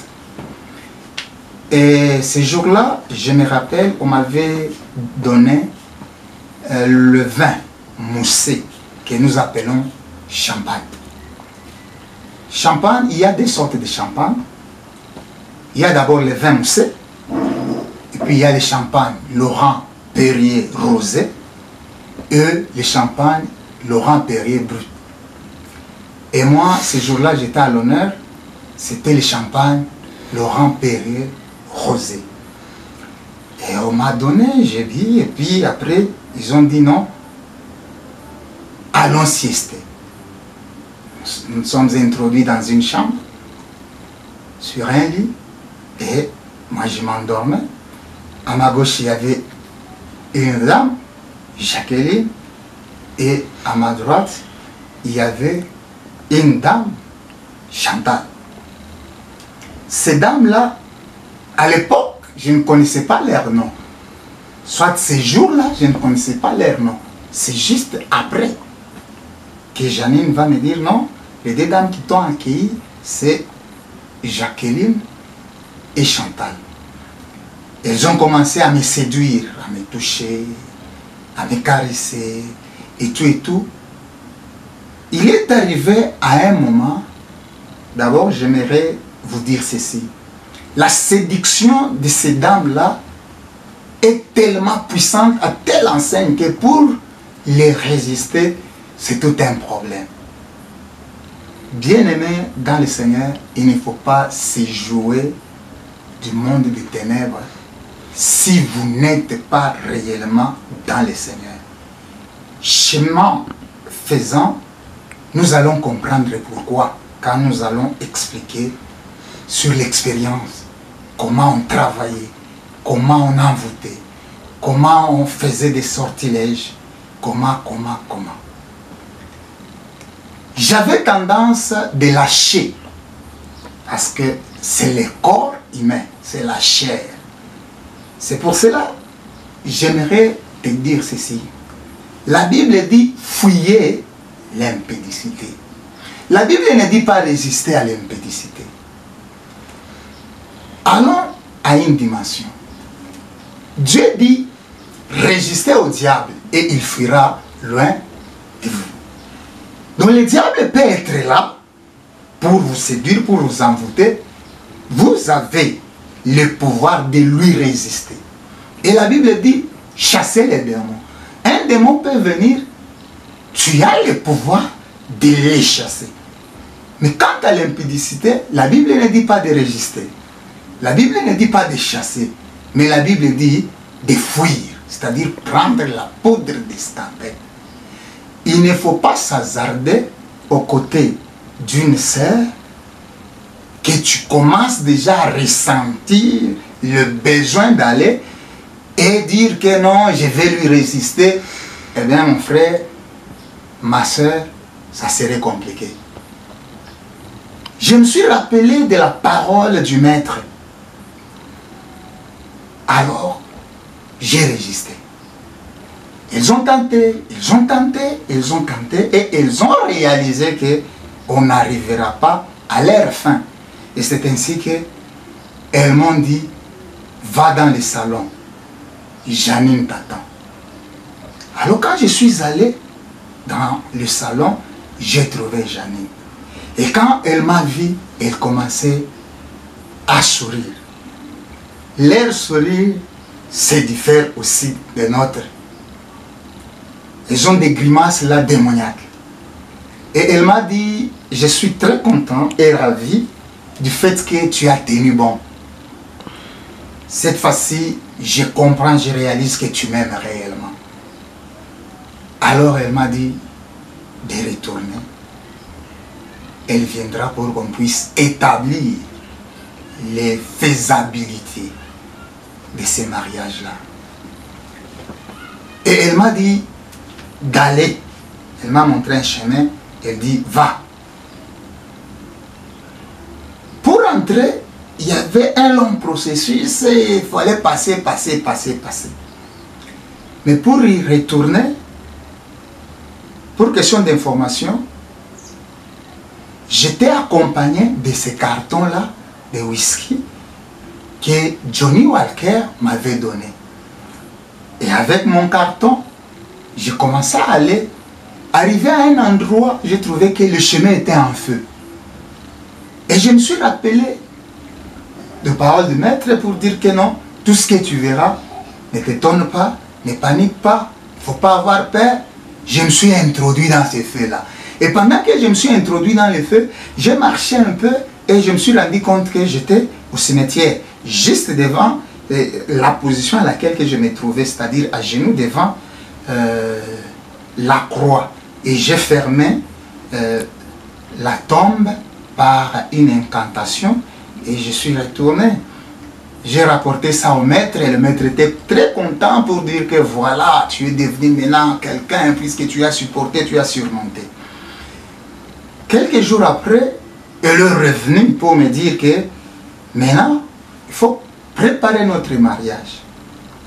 Et ces jours-là, je me rappelle, on m'avait donné le vin moussé que nous appelons champagne. Champagne, il y a deux sortes de champagne. Il y a d'abord le vin moussé, et puis il y a le champagne Laurent Perrier rosé et le champagne Laurent Perrier brut. Et moi, ce jour-là, j'étais à l'honneur, c'était le champagne Laurent Perrier rosé. Et on m'a donné, j'ai vu, et puis après, ils ont dit non, allons siester. Nous sommes introduits dans une chambre, sur un lit, et moi je m'endormais. À ma gauche, il y avait une dame, Jacqueline, et à ma droite, il y avait une dame, Chantal. Ces dames-là, à l'époque, je ne connaissais pas leur nom. Soit ces jours-là, je ne connaissais pas leur nom. C'est juste après que Janine va me dire non, les deux dames qui t'ont accueilli, c'est Jacqueline et Chantal. Elles ont commencé à me séduire, à me toucher, à me caresser, et tout. Il est arrivé à un moment, d'abord j'aimerais vous dire ceci. La séduction de ces dames-là est tellement puissante, à telle enseigne que pour les résister, c'est tout un problème. Bien-aimés dans le Seigneur, il ne faut pas se jouer du monde des ténèbres si vous n'êtes pas réellement dans le Seigneur. Chemin faisant, nous allons comprendre pourquoi quand nous allons expliquer sur l'expérience, comment on travaillait, comment on envoûtait, comment on faisait des sortilèges, comment. J'avais tendance de lâcher, parce que c'est le corps humain, c'est la chair. C'est pour cela, j'aimerais te dire ceci. La Bible dit, fuyez l'impudicité. La Bible ne dit pas résister à l'impudicité. Allons à une dimension. Dieu dit, résistez au diable et il fuira loin de vous. Donc le diable peut être là pour vous séduire, pour vous envoûter. Vous avez le pouvoir de lui résister. Et la Bible dit, chassez les démons. Un démon peut venir, tu as le pouvoir de les chasser. Mais quant à l'impudicité, la Bible ne dit pas de résister. La Bible ne dit pas de chasser. Mais la Bible dit de fuir. C'est-à-dire prendre la poudre d'escampette. Il ne faut pas s'hasarder aux côtés d'une sœur que tu commences déjà à ressentir le besoin d'aller et dire que non, je vais lui résister. eh bien mon frère, ma soeur, ça serait compliqué. Je me suis rappelé de la parole du maître. Alors, j'ai résisté. Ils ont tenté, ils ont tenté, ils ont tenté et ils ont réalisé qu'on n'arrivera pas à leur fin. Et c'est ainsi qu'elles m'ont dit, va dans le salon, Janine t'attend. Alors quand je suis allé dans le salon, j'ai trouvé Janine. Et quand elle m'a vu, elle commençait à sourire. Leur sourire se diffère aussi de notre. Ils ont des grimaces là démoniaques. Et elle m'a dit, je suis très content et ravi du fait que tu as tenu bon. Cette fois-ci, je comprends, je réalise que tu m'aimes réellement. Alors elle m'a dit de retourner. Elle viendra pour qu'on puisse établir les faisabilités de ces mariages-là. Et elle m'a dit d'aller. Elle m'a montré un chemin. Elle dit, va. Pour entrer, il y avait un long processus et il fallait passer. Mais pour y retourner, pour question d'information, j'étais accompagné de ces cartons-là de whisky que Johnny Walker m'avait donné. Et avec mon carton, j'ai commencé à aller. Arrivé à un endroit, j'ai trouvé que le chemin était en feu. Et je me suis rappelé de paroles du maître pour dire que non, tout ce que tu verras, ne t'étonne pas, ne panique pas, il ne faut pas avoir peur. Je me suis introduit dans ces feux-là. Et pendant que je me suis introduit dans les feux, j'ai marché un peu et je me suis rendu compte que j'étais au cimetière, juste devant la position à laquelle je me trouvais, c'est-à-dire à genoux devant la croix. Et j'ai fermé la tombe par une incantation et je suis retourné. J'ai rapporté ça au maître et le maître était très content pour dire que voilà, tu es devenu maintenant quelqu'un puisque tu as supporté, tu as surmonté. Quelques jours après, elle est revenue pour me dire que maintenant, il faut préparer notre mariage.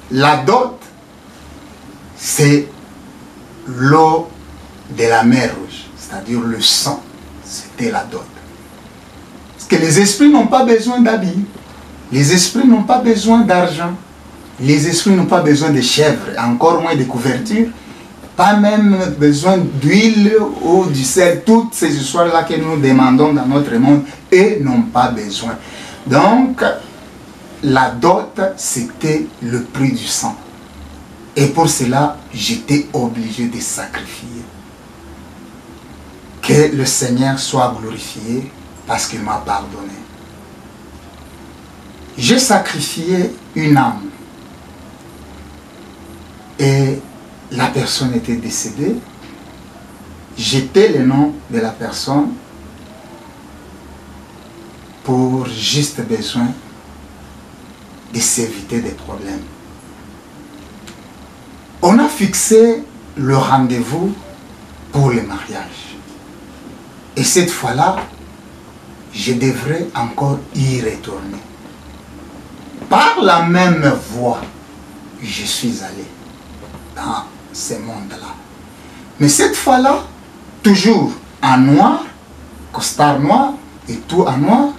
La dot, c'est l'eau de la mer Rouge, c'est-à-dire le sang. C'était la dot. Parce que les esprits n'ont pas besoin d'habits. Les esprits n'ont pas besoin d'argent. Les esprits n'ont pas besoin de chèvres, encore moins de couvertures. Pas même besoin d'huile ou du sel. Toutes ces histoires-là que nous demandons dans notre monde, et n'ont pas besoin. Donc, la dot, c'était le prix du sang. Et pour cela, j'étais obligé de sacrifier. Que le Seigneur soit glorifié parce qu'il m'a pardonné. J'ai sacrifié une âme. Et la personne était décédée. J'étais le nom de la personne pour juste besoin de s'éviter des problèmes. On a fixé le rendez-vous pour le mariage. Et cette fois-là, je devrais encore y retourner. Par la même voie, je suis allé dans ce monde-là. Mais cette fois-là, toujours en noir, costard noir et tout en noir,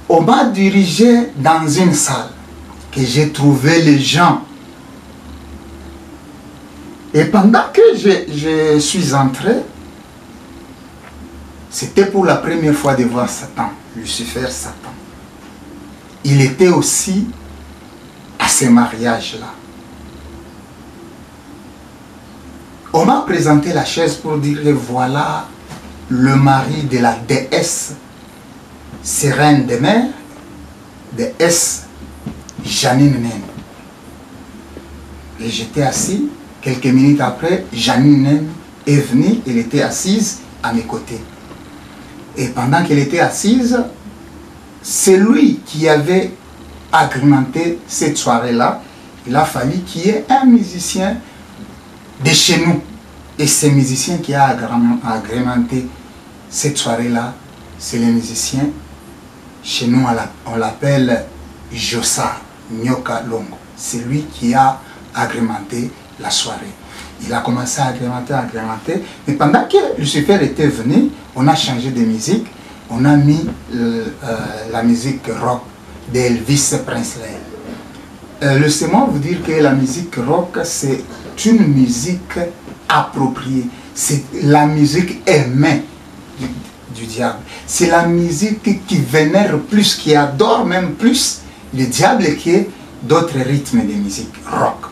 on m'a dirigé dans une salle que j'ai trouvé les gens. Et pendant que je suis entré, c'était pour la première fois de voir Satan, Lucifer, Satan. Il était aussi à ces mariages-là. On m'a présenté la chaise pour dire que voilà le mari de la déesse Sirène des mers, déesse Janine Nen. Et j'étais assis. Quelques minutes après, Janine Nen est venue, elle était assise à mes côtés. Et pendant qu'elle était assise, c'est lui qui avait agrémenté cette soirée-là. Il a fallu qu'il y ait un musicien de chez nous. Et ces musiciens qui a agrémenté cette soirée-là, c'est les musiciens, chez nous on l'appelle Jossa Nyoka Longo. C'est lui qui a agrémenté la soirée. Il a commencé à agrémenter, mais pendant que Lucifer était venu, on a changé de musique, on a mis la musique rock d'Elvis Presley. Laissez-moi vous dire que la musique rock, c'est une musique appropriée, c'est la musique aimée du diable. C'est la musique qui vénère plus, qui adore même plus le diable que d'autres rythmes de musique rock.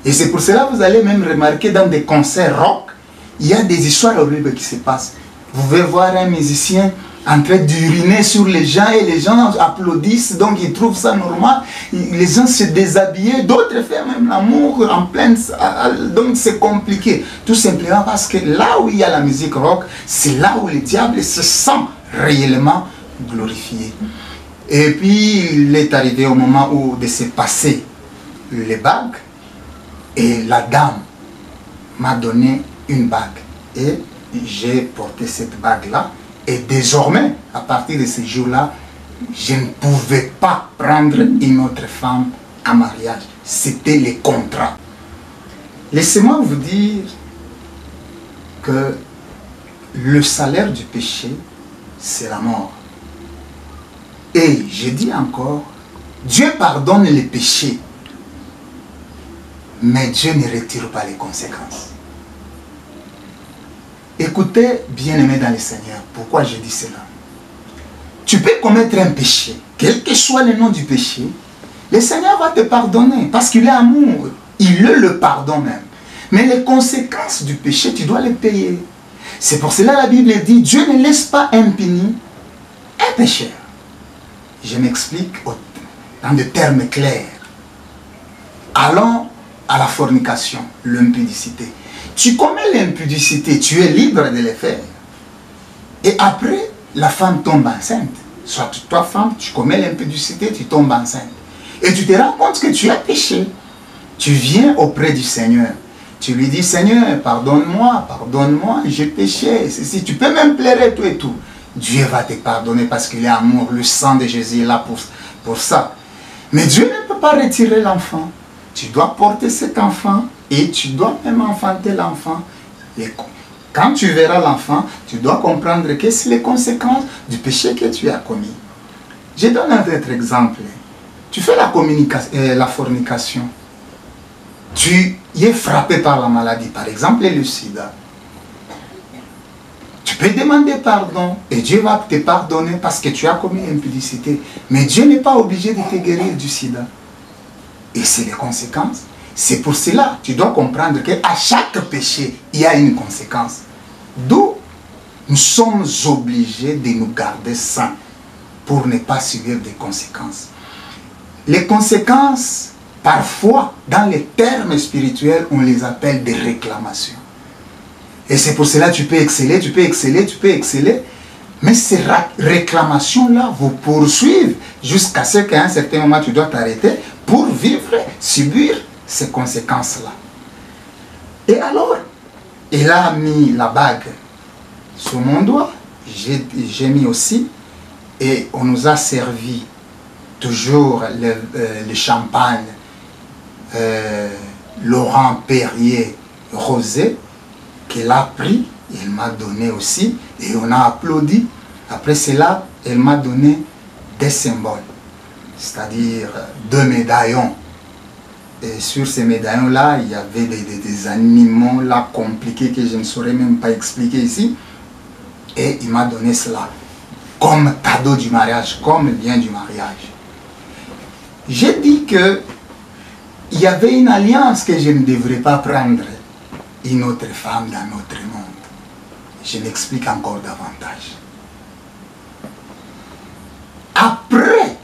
Et c'est pour cela que vous allez même remarquer dans des concerts rock, il y a des histoires horribles qui se passent. Vous pouvez voir un musicien en train d'uriner sur les gens et les gens applaudissent, donc ils trouvent ça normal. Les gens se déshabillent, d'autres font même l'amour en pleine salle, donc c'est compliqué. Tout simplement parce que là où il y a la musique rock, c'est là où le diable se sent réellement glorifié. Et puis il est arrivé au moment où de se passer les bagues, et la dame m'a donné une bague. Et j'ai porté cette bague-là. Et désormais, à partir de ce jour-là, je ne pouvais pas prendre une autre femme en mariage. C'était le contrat. Laissez-moi vous dire que le salaire du péché, c'est la mort. Et je dis encore, Dieu pardonne les péchés, mais Dieu ne retire pas les conséquences. Écoutez, bien-aimés dans le Seigneur, pourquoi je dis cela? Tu peux commettre un péché, quel que soit le nom du péché, le Seigneur va te pardonner, parce qu'il est amour, il le pardonne même. Mais les conséquences du péché, tu dois les payer. C'est pour cela que la Bible dit, Dieu ne laisse pas impuni un pécheur. Je m'explique dans des termes clairs. Allons à la fornication, l'impudicité. Tu commets l'impudicité, tu es libre de le faire. Et après, la femme tombe enceinte. Soit toi, femme, tu commets l'impudicité, tu tombes enceinte. Et tu te rends compte que tu as péché. Tu viens auprès du Seigneur. Tu lui dis, Seigneur, pardonne-moi, j'ai péché. Si tu peux même pleurer tout et tout. Dieu va te pardonner parce qu'il est amour. Le sang de Jésus est là pour ça. Mais Dieu ne peut pas retirer l'enfant. Tu dois porter cet enfant et tu dois même enfanter l'enfant. Quand tu verras l'enfant, tu dois comprendre que c'est les conséquences du péché que tu as commis. Je donne un autre exemple. Tu fais la fornication. Tu es frappé par la maladie, par exemple le sida. Tu peux demander pardon et Dieu va te pardonner parce que tu as commis l'impudicité. Mais Dieu n'est pas obligé de te guérir du sida. Et c'est les conséquences. C'est pour cela que tu dois comprendre qu'à chaque péché, il y a une conséquence. D'où nous sommes obligés de nous garder sains pour ne pas subir des conséquences. Les conséquences, parfois, dans les termes spirituels, on les appelle des réclamations. Et c'est pour cela que tu peux exceller, mais ces réclamations-là vous poursuivent jusqu'à ce qu'à un certain moment, tu dois t'arrêter pour vivre, subir ces conséquences-là. Et alors, il a mis la bague sur mon doigt, j'ai mis aussi, et on nous a servi toujours le champagne Laurent Perrier rosé, qu'elle a pris, elle m'a donné aussi, et on a applaudi. Après cela, elle m'a donné des symboles, c'est-à-dire 2 médaillons. Et sur ces médaillons-là, il y avait des animaux là compliqués que je ne saurais même pas expliquer ici. Et il m'a donné cela comme cadeau du mariage, comme bien du mariage. J'ai dit que il y avait une alliance que je ne devrais pas prendre une autre femme dans notre monde. Je m'explique encore davantage. Après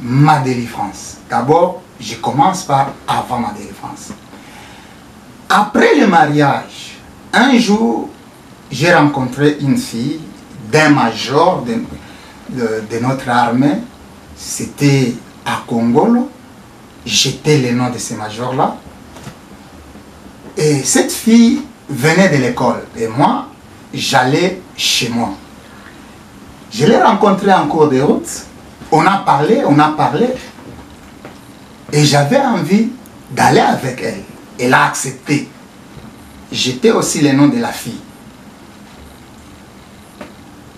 ma délivrance, d'abord, je commence par avant ma délivrance. Après le mariage, un jour, j'ai rencontré une fille d'un major de notre armée. C'était à Congolo. J'étais le nom de ce major-là. Et cette fille venait de l'école. Et moi, j'allais chez moi. Je l'ai rencontrée en cours de route. On a parlé. Et j'avais envie d'aller avec elle. Elle a accepté. J'étais aussi le nom de la fille.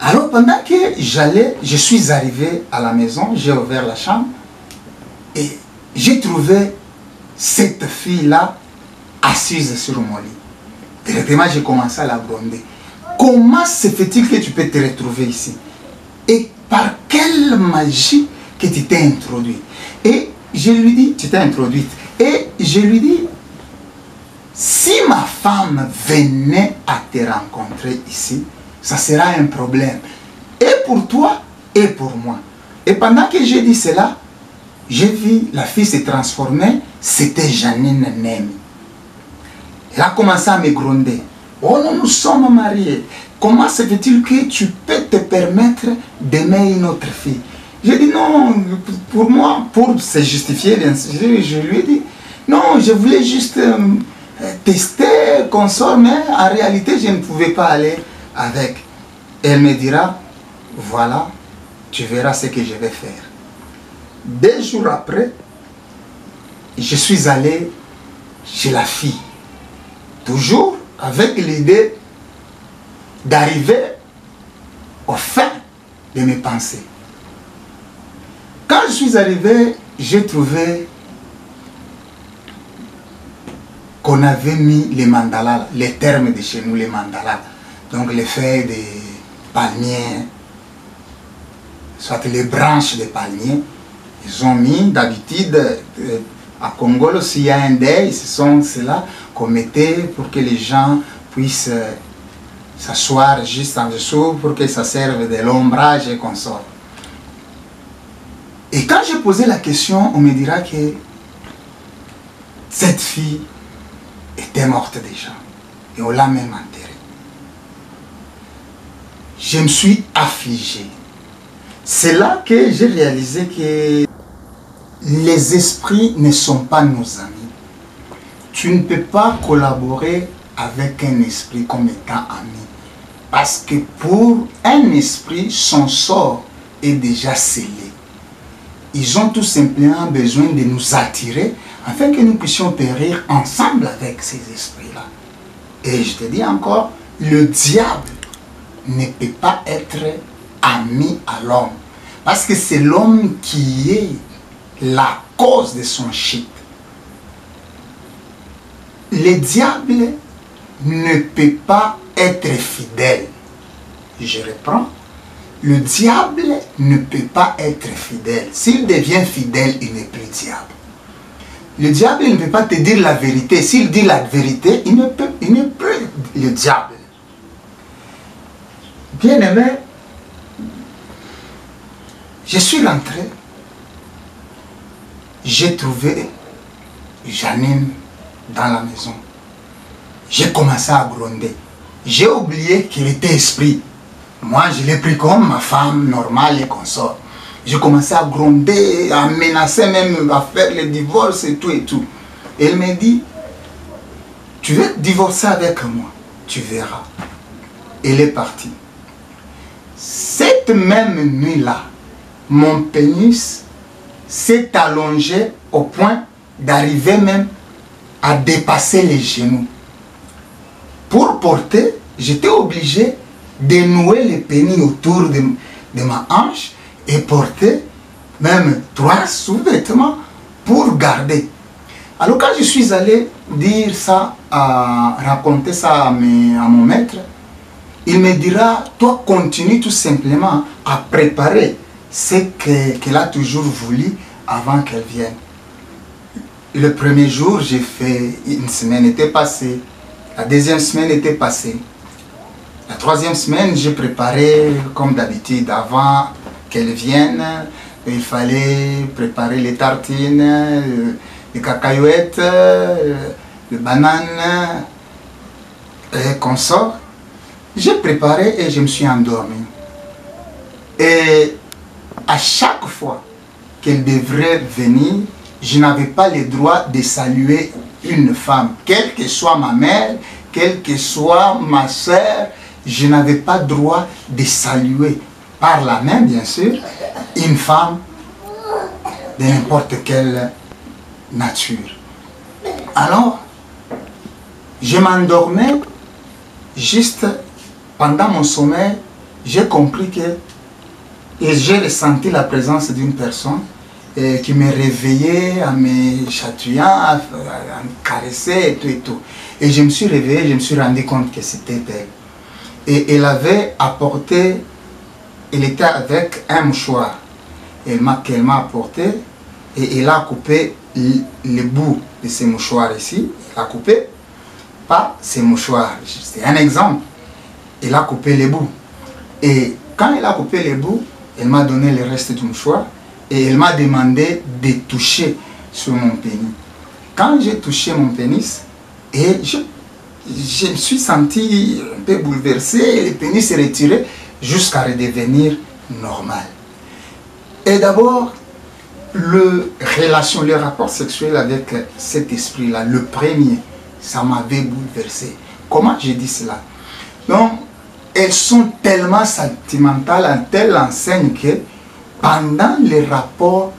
Alors pendant que je suis arrivé à la maison, j'ai ouvert la chambre et j'ai trouvé cette fille-là assise sur mon lit. Directement, j'ai commencé à la gronder. Comment se fait-il que tu peux te retrouver ici? Et par quelle magie que tu t'es introduit? Et je lui dis, tu t'es introduite. Et je lui dis, si ma femme venait à te rencontrer ici, ça sera un problème. Et pour toi, et pour moi. Et pendant que j'ai dit cela, j'ai vu la fille se transformer. C'était Janine Nemi. Elle a commencé à me gronder. Oh non, nous sommes mariés. Comment se fait-il que tu peux te permettre d'aimer une autre fille? J'ai dit non, pour moi, pour se justifier, je lui ai dit, non, je voulais juste tester, consort, mais en réalité, je ne pouvais pas aller avec. Elle me dira, voilà, tu verras ce que je vais faire. 2 jours après, je suis allé chez la fille. Toujours avec l'idée d'arriver au fin de mes pensées. Quand je suis arrivé, j'ai trouvé qu'on avait mis les mandalas, les termes de chez nous, les mandalas. Donc les feuilles de palmiers, soit les branches de palmiers. Ils ont mis d'habitude, à Congo, s'il y a un deuil, ce sont ceux-là qu'on mettait pour que les gens puissent s'asseoir juste en dessous pour que ça serve de l'ombrage et qu'on sorte. Et quand j'ai posé la question, on me dira que cette fille était morte déjà. Et on l'a même enterrée. Je me suis affligé. C'est là que j'ai réalisé que les esprits ne sont pas nos amis. Tu ne peux pas collaborer avec un esprit comme étant ami. Parce que pour un esprit, son sort est déjà scellé. Ils ont tout simplement besoin de nous attirer afin que nous puissions périr ensemble avec ces esprits-là. Et je te dis encore, le diable ne peut pas être ami à l'homme. Parce que c'est l'homme qui est la cause de son shit. Le diable ne peut pas être fidèle. Je reprends. Le diable ne peut pas être fidèle. S'il devient fidèle, il n'est plus diable. Le diable ne peut pas te dire la vérité. S'il dit la vérité, il n'est plus le diable. Bien aimé, je suis rentré. J'ai trouvé Janine dans la maison. J'ai commencé à gronder. J'ai oublié qu'il était esprit. Moi, je l'ai pris comme ma femme normale et consort. J'ai commencé à gronder, à menacer même, à faire le divorce et tout et tout. Et elle m'a dit, tu veux divorcer avec moi? Tu verras. Elle est partie. Cette même nuit-là, mon pénis s'est allongé au point d'arriver même à dépasser les genoux. Pour porter, j'étais obligé de nouer le pénis autour de ma hanche et porter même 3 sous-vêtements pour garder. Alors quand je suis allé dire ça, raconter ça à mon maître, il me dira, toi continue tout simplement à préparer ce qu'elle a toujours voulu avant qu'elle vienne. Le premier jour, j'ai fait, une semaine était passée. La deuxième semaine était passée. La troisième semaine, j'ai préparé comme d'habitude. Avant qu'elle vienne, il fallait préparer les tartines, les cacahuètes, les bananes et consorts. J'ai préparé et je me suis endormi. Et à chaque fois qu'elle devrait venir, je n'avais pas le droit de saluer une femme, quelle que soit ma mère, quelle que soit ma soeur, je n'avais pas droit de saluer par la main, bien sûr, une femme de n'importe quelle nature. Alors, je m'endormais, juste pendant mon sommeil, j'ai compris que, et j'ai ressenti la présence d'une personne qui me réveillait en me chatouillant, à me caresser et tout et tout. Et je me suis réveillé, je me suis rendu compte que c'était elle. Et elle avait apporté, elle était avec un mouchoir qu'elle m'a apporté, et elle a coupé le bout de ces mouchoirs ici. Elle a coupé, pas ces mouchoirs, c'est un exemple. Elle a coupé les bouts. Et quand elle a coupé les bouts, elle m'a donné le reste du mouchoir et elle m'a demandé de toucher sur mon pénis. Quand j'ai touché mon pénis, et je me suis senti un peu bouleversé, le pénis s'est retiré jusqu'à redevenir normal. Et d'abord, le rapport sexuel avec cet esprit-là, le premier, ça m'avait bouleversé. Comment j'ai dit cela? Donc, elles sont tellement sentimentales, à telle enseigne que pendant les rapports,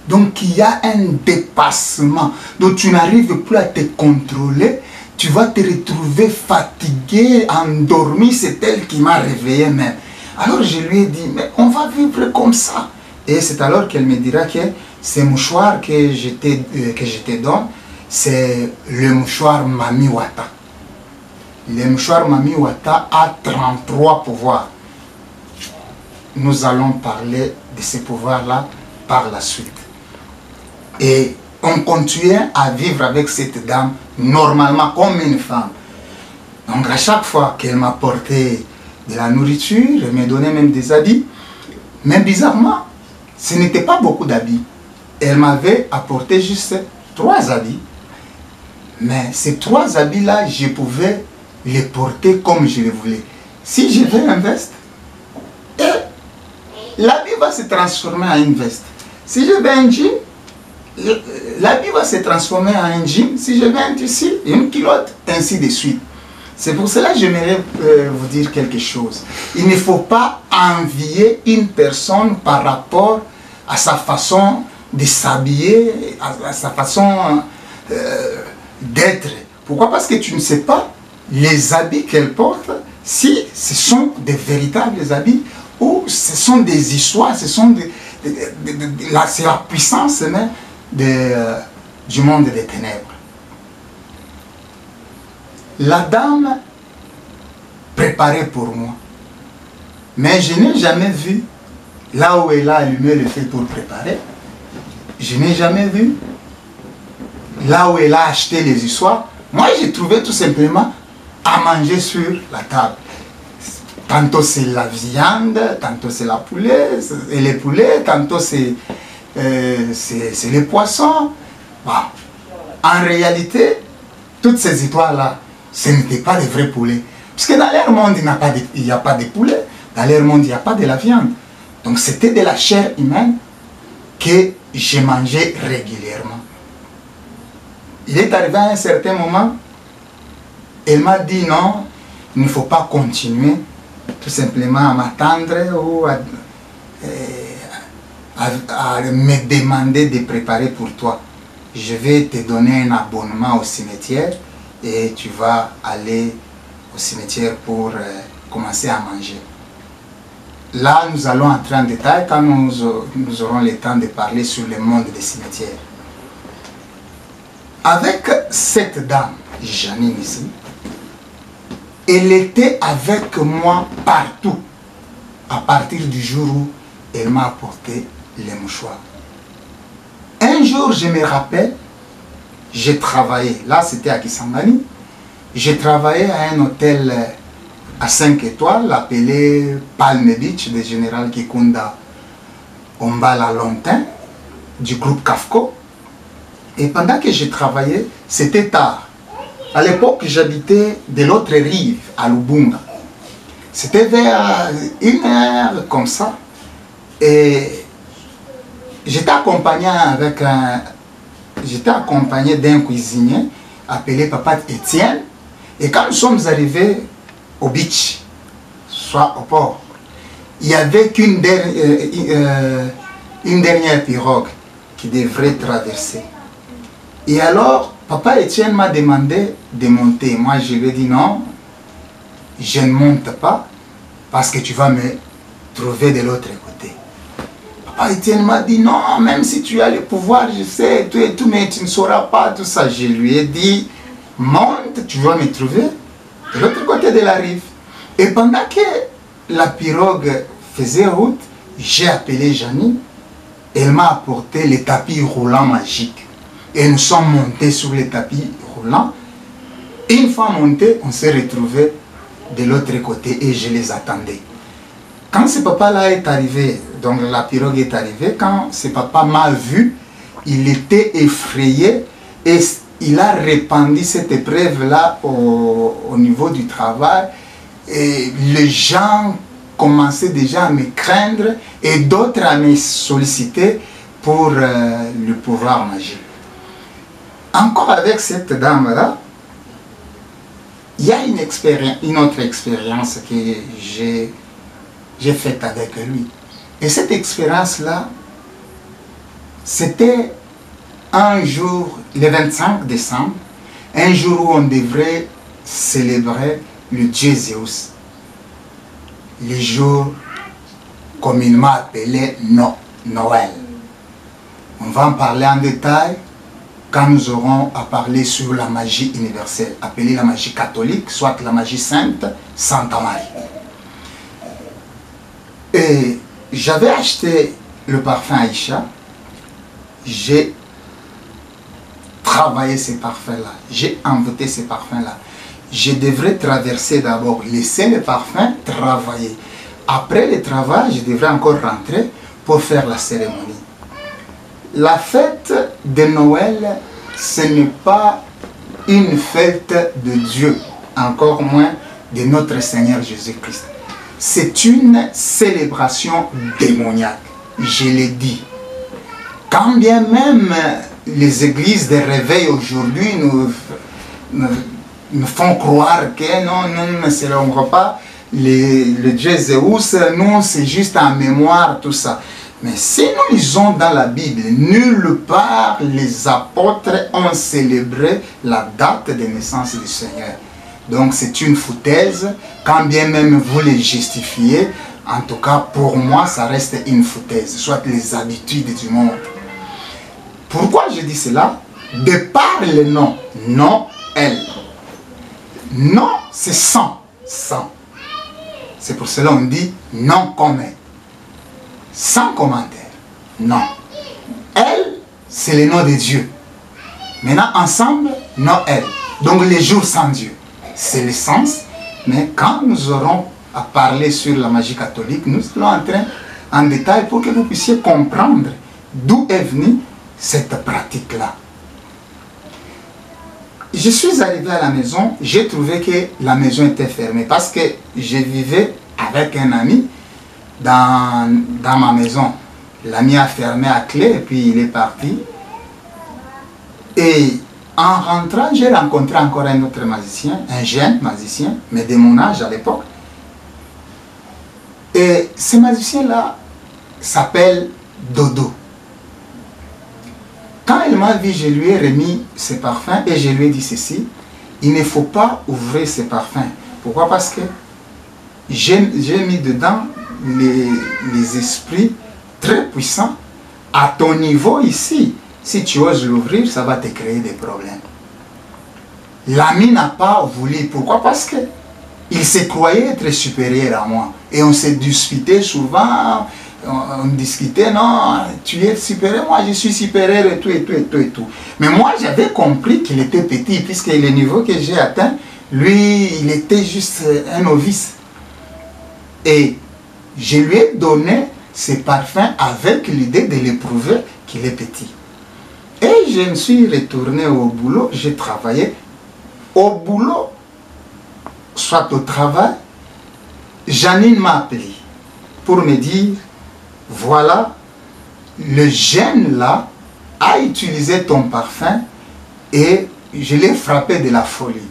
donc il y a un dépassement. Donc tu n'arrives plus à te contrôler, tu vas te retrouver fatigué, endormi, c'est elle qui m'a réveillé même. Alors je lui ai dit, mais on va vivre comme ça. Et c'est alors qu'elle me dira que ces mouchoirs que je te donne, c'est le mouchoir Mami Wata. Le mouchoir Mami Wata a 33 pouvoirs. Nous allons parler de ces pouvoirs-là par la suite. Et on continuait à vivre avec cette dame normalement comme une femme. Donc à chaque fois qu'elle m'apportait de la nourriture, elle me donnait même des habits. Mais bizarrement, ce n'était pas beaucoup d'habits. Elle m'avait apporté juste 3 habits. Mais ces 3 habits-là, je pouvais les porter comme je les voulais. Si je veux un veste, l'habit va se transformer en une veste. Si je veux un jean, l'habit va se transformer en un jean. Si je veux un tissu, une culotte, ainsi de suite. C'est pour cela que j'aimerais vous dire quelque chose. Il ne faut pas envier une personne par rapport à sa façon de s'habiller, à sa façon d'être. Pourquoi? Parce que tu ne sais pas les habits qu'elle porte, si ce sont des véritables habits ou ce sont des histoires, ce sont c'est la puissance même du monde des ténèbres. La dame préparait pour moi, mais je n'ai jamais vu là où elle a allumé le feu pour préparer. Je n'ai jamais vu là où elle a acheté les histoires. Moi, j'ai trouvé tout simplement à manger sur la table. Tantôt c'est la viande, tantôt c'est la poulet, et les poulets, tantôt c'est les poissons. Bon. En réalité, toutes ces histoires-là, ce n'étaient pas des vrais poulets. Parce que dans leur monde, il n'y a pas de poulet. Dans leur monde, il n'y a pas de la viande. Donc c'était de la chair humaine que j'ai mangé régulièrement. Il est arrivé à un certain moment, elle m'a dit non, il ne faut pas continuer tout simplement à m'attendre ou à me demander de préparer pour toi. Je vais te donner un abonnement au cimetière et tu vas aller au cimetière pour commencer à manger. Là, nous allons entrer en détail quand nous aurons le temps de parler sur le monde des cimetières. Avec cette dame, Janine ici, elle était avec moi partout, à partir du jour où elle m'a apporté les mouchoirs. Un jour, je me rappelle, j'ai travaillé, là c'était à Kisangani, j'ai travaillé à un hôtel à 5 étoiles appelé Palm Beach de Général Kikunda Ombala Lontin du groupe CAFCO. Et pendant que j'ai travaillé, c'était tard. À l'époque, j'habitais de l'autre rive, à Lubunga. C'était vers 1h comme ça. Et j'étais accompagné avec un j'étais accompagné d'un cuisinier appelé Papa Étienne. Et quand nous sommes arrivés au beach, soit au port, il n'y avait qu'une dernière pirogue qui devrait traverser. Et alors, Papa Étienne m'a demandé de monter. Moi, je lui ai dit non, je ne monte pas parce que tu vas me trouver de l'autre côté. Papa Étienne m'a dit non, même si tu as le pouvoir, je sais, tout et tout, mais tu ne sauras pas tout ça. Je lui ai dit, monte, tu vas me trouver de l'autre côté de la rive. Et pendant que la pirogue faisait route, j'ai appelé Janine. Elle m'a apporté les tapis roulants magiques. Et nous sommes montés sur les tapis roulants. Une fois montés, on s'est retrouvés de l'autre côté et je les attendais. Quand ce papa-là est arrivé, donc la pirogue est arrivée, quand ce papa m'a vu, il était effrayé et il a répandu cette épreuve-là au niveau du travail. Et les gens commençaient déjà à me craindre et d'autres à me solliciter pour le pouvoir magique. Encore avec cette dame-là, il y a une autre expérience que j'ai faite avec lui. Et cette expérience-là, c'était un jour, le 25 décembre, un jour où on devrait célébrer le dieu Zeus. Le jour communément appelé Noël. On va en parler en détail quand nous aurons à parler sur la magie universelle, appelée la magie catholique, soit la magie sainte, Santa Marie. Et j'avais acheté le parfum Aïcha, j'ai travaillé ces parfums-là, j'ai envoûté ces parfums-là. Je devrais traverser d'abord, laisser le parfum travailler. Après le travail, je devrais encore rentrer pour faire la cérémonie. La fête de Noël, ce n'est pas une fête de Dieu, encore moins de notre Seigneur Jésus-Christ. C'est une célébration démoniaque, je l'ai dit. Quand bien même les églises de réveil aujourd'hui nous font croire que non, nous ne célébrons pas le dieu Zeus, nous c'est juste en mémoire tout ça. Mais si nous lisons dans la Bible, nulle part les apôtres ont célébré la date de naissance du Seigneur. Donc c'est une foutaise, quand bien même vous les justifiez, en tout cas pour moi ça reste une foutaise, soit les habitudes du monde. Pourquoi je dis cela? De par le nom, Noël. Non, c'est sans. C'est pour cela qu'on dit non commun. Sans commentaire. Non. Elle, c'est le nom de Dieu. Maintenant, ensemble, Noël. Donc les jours sans Dieu. C'est le sens. Mais quand nous aurons à parler sur la magie catholique, nous allons entrer en détail pour que vous puissiez comprendre d'où est venue cette pratique-là. Je suis arrivé à la maison, j'ai trouvé que la maison était fermée parce que je vivais avec un ami dans ma maison. L'ami a fermé à clé et puis il est parti. Et en rentrant, j'ai rencontré encore un autre magicien, un jeune magicien, mais de mon âge à l'époque. Et ce magicien-là s'appelle Dodo. Quand il m'a vu, je lui ai remis ses parfums et je lui ai dit ceci: il ne faut pas ouvrir ces parfums. Pourquoi? Parce que j'ai mis dedans les esprits très puissants. À ton niveau ici, si tu oses l'ouvrir, ça va te créer des problèmes. L'ami n'a pas voulu. Pourquoi? Parce que il se croyait être supérieur à moi. Et on s'est disputé souvent. On discutait, non, tu es supérieur, moi je suis supérieur et tout, et tout, et tout, et tout. Mais moi j'avais compris qu'il était petit, puisque le niveau que j'ai atteint, lui, il était juste un novice. Et je lui ai donné ces parfums avec l'idée de l'éprouver qu'il est petit. Et je me suis retourné au boulot, j'ai travaillé. Au boulot, soit au travail, Janine m'a appelé pour me dire: voilà, le jeune là a utilisé ton parfum et je l'ai frappé de la folie.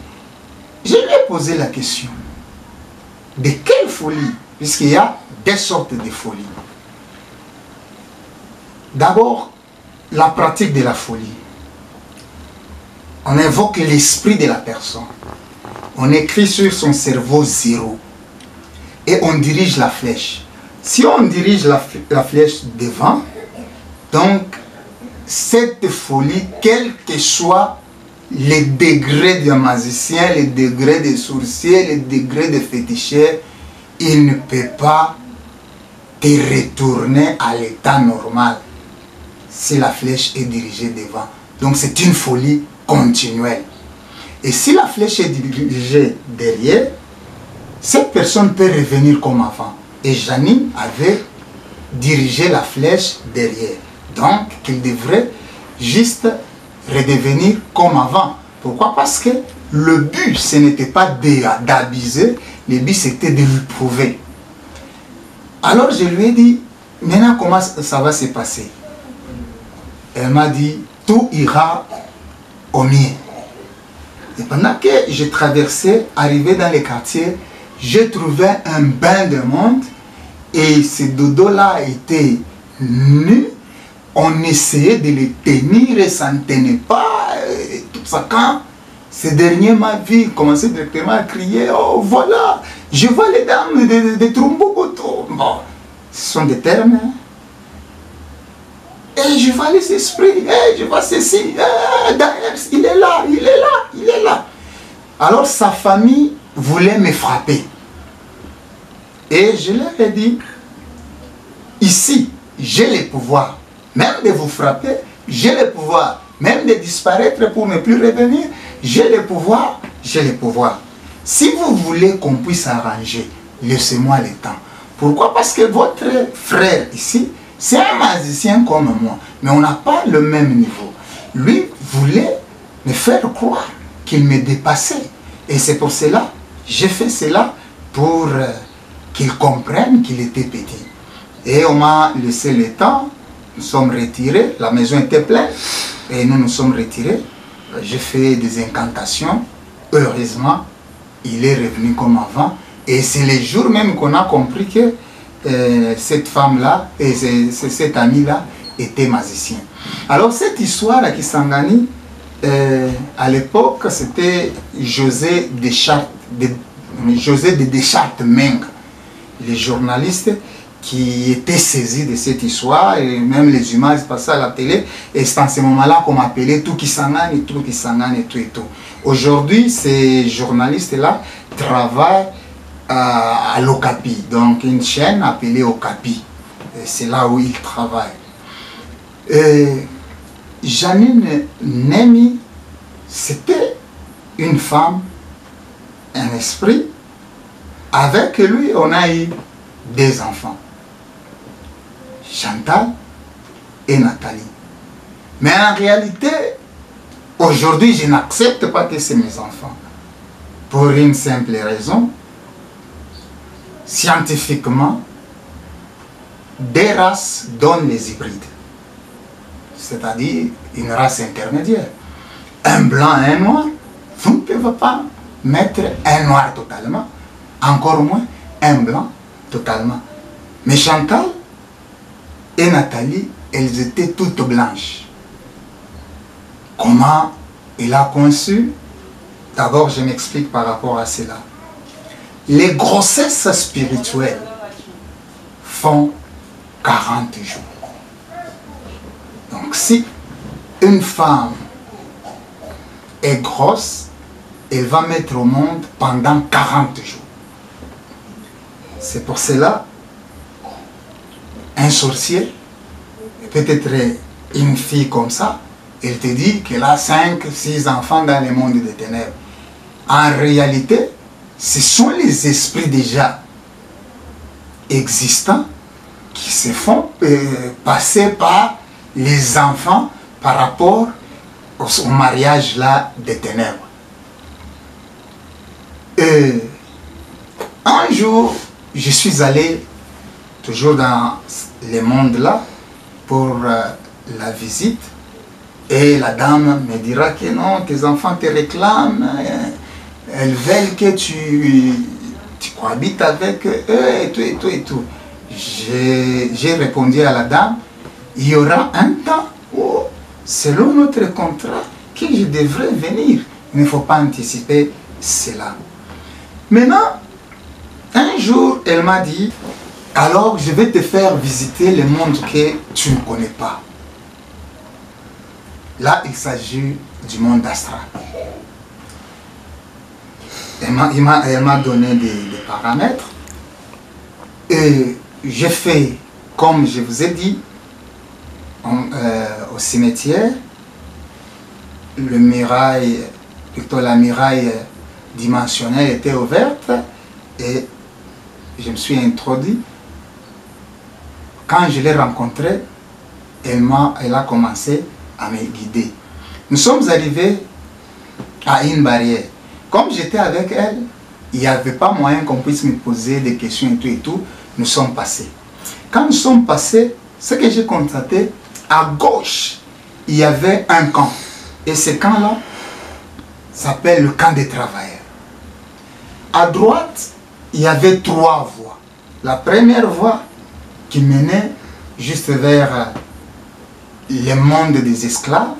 Je lui ai posé la question. De quelle folie? Puisqu'il y a des sortes de folie. D'abord, la pratique de la folie. On invoque l'esprit de la personne. On écrit sur son cerveau 0. Et on dirige la flèche. Si on dirige la flèche devant, donc cette folie, quel que soit les degrés de magicien, les degrés de sorcier, les degrés de féticheur, il ne peut pas te retourner à l'état normal si la flèche est dirigée devant. Donc c'est une folie continuelle. Et si la flèche est dirigée derrière, cette personne peut revenir comme avant. Et Janine avait dirigé la flèche derrière. Donc, qu'il devrait juste redevenir comme avant. Pourquoi? Parce que le but, ce n'était pas d'abuser, le but c'était de lui prouver. Alors je lui ai dit, maintenant comment ça va se passer? Elle m'a dit, tout ira au mieux. Et pendant que je traversais, arrivé dans les quartiers, j'ai trouvé un bain de monde et ce dodo-là était nu. On essayait de les tenir et ça ne tenait pas. Et tout ça, quand ce dernier m'a vu, commençait directement à crier, oh voilà, je vois les dames de Trumbukutu. Bon, ce sont des termes. Hein? Et je vois les esprits, je vois ceci, il est là, il est là, il est là. Alors sa famille voulait me frapper. Et je leur ai dit, ici, j'ai le pouvoir, même de vous frapper, j'ai le pouvoir, même de disparaître pour ne plus revenir, j'ai le pouvoir, j'ai le pouvoir. Si vous voulez qu'on puisse arranger, laissez-moi le temps. Pourquoi? Parce que votre frère ici, c'est un magicien comme moi, mais on n'a pas le même niveau. Lui voulait me faire croire qu'il me dépassait. Et c'est pour cela, j'ai fait cela pour qu'il comprenne qu'il était petit. Et on m'a laissé le temps, nous sommes retirés, la maison était pleine, et nous nous sommes retirés. J'ai fait des incantations, heureusement, il est revenu comme avant. Et c'est le jour même qu'on a compris que cette femme-là et cet ami-là était magicien. Alors cette histoire à Kisangani, à l'époque, c'était José de Deschartes-Meng, les journalistes qui étaient saisis de cette histoire, et même les images passaient à la télé, et c'est en ce moment-là qu'on m'appelait tout Kisangani, tout Kisangani, tout et tout. Aujourd'hui, ces journalistes-là travaillent à l'Okapi, donc une chaîne appelée Okapi. C'est là où ils travaillent. Janine Nemi, c'était une femme, un esprit. Avec lui, on a eu des enfants. Chantal et Nathalie. Mais en réalité, aujourd'hui, je n'accepte pas que c'est mes enfants. Pour une simple raison. Scientifiquement, des races donnent les hybrides. C'est-à-dire une race intermédiaire. Un blanc et un noir, vous ne pouvez pas mettre un noir totalement, encore moins un blanc totalement. Mais Chantal et Nathalie, elles étaient toutes blanches. Comment il a conçu? D'abord, je m'explique par rapport à cela. Les grossesses spirituelles font 40 jours. Donc si une femme est grosse, elle va mettre au monde pendant 40 jours. C'est pour cela, un sorcier, peut-être une fille comme ça, elle te dit qu'elle a 5, 6 enfants dans le monde des ténèbres. En réalité, ce sont les esprits déjà existants qui se font passer par les enfants par rapport au mariage là des ténèbres. Un jour, je suis allé toujours dans le monde là pour la visite Et la dame me dira que non, tes enfants te réclament, elles veulent que tu cohabites avec eux et tout et tout et tout. J'ai répondu à la dame, il y aura un temps où, selon notre contrat, que je devrais venir. Il ne faut pas anticiper cela. Maintenant, un jour, elle m'a dit, alors je vais te faire visiter le monde que tu ne connais pas. Là, il s'agit du monde astral. Elle m'a donné des paramètres et j'ai fait, comme je vous ai dit, au cimetière, la muraille dimensionnelle était ouverte et je me suis introduit. Quand je l'ai rencontrée, elle a commencé à me guider. Nous sommes arrivés à une barrière. Comme j'étais avec elle, il n'y avait pas moyen qu'on puisse me poser des questions et tout. Nous sommes passés. Quand nous sommes passés, ce que j'ai constaté, à gauche, il y avait un camp. Et ce camp-là s'appelle le camp des travailleurs. À droite, il y avait 3 voies. La première voie qui menait juste vers le monde des esclaves,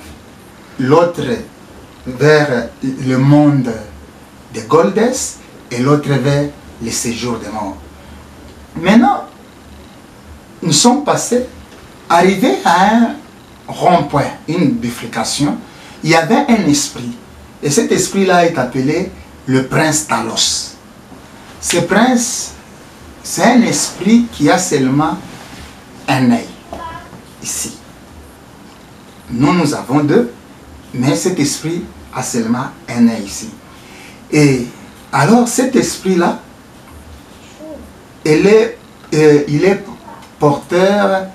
l'autre vers le monde des Goldes et l'autre vers le séjour des morts. Maintenant, nous sommes passés, arrivés à un rond-point, une bifurcation, il y avait un esprit. Et cet esprit-là est appelé le prince Talos. Ce prince, c'est un esprit qui a seulement un œil, ici. Nous avons 2, mais cet esprit a seulement un œil ici. Et alors cet esprit-là, il est porteur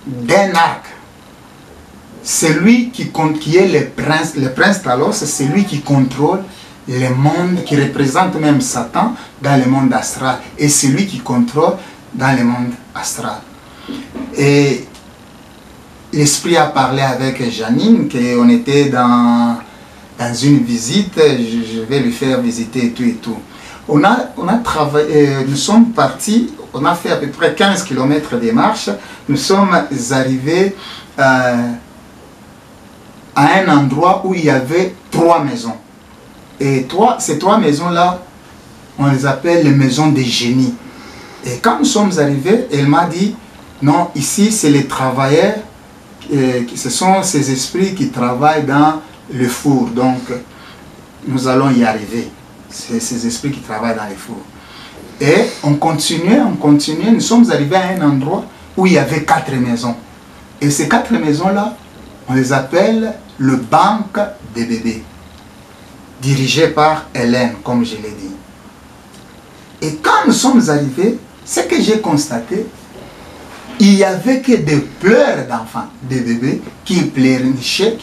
d'un arc. Celui qui est le prince Talos, c'est lui qui contrôle le monde, qui représente même Satan dans le monde astral. Et c'est lui qui contrôle dans le monde astral. Et l'esprit a parlé avec Janine, qu'on était dans une visite, je vais lui faire visiter et tout et tout. On a travaillé, nous sommes partis, on a fait à peu près 15 km de marche, nous sommes arrivés à un endroit où il y avait 3 maisons. Et ces 3 maisons-là, on les appelle les maisons des génies. Et quand nous sommes arrivés, elle m'a dit, non, ici c'est les travailleurs, ce sont ces esprits qui travaillent dans le four. Donc, nous allons y arriver. C'est ces esprits qui travaillent dans le four. Et on continuait, nous sommes arrivés à un endroit où il y avait 4 maisons. Et ces 4 maisons-là, on les appelle le banque des bébés, dirigé par Hélène, comme je l'ai dit. Et quand nous sommes arrivés, ce que j'ai constaté, il n'y avait que des pleurs d'enfants, des bébés qui pleurnichaient,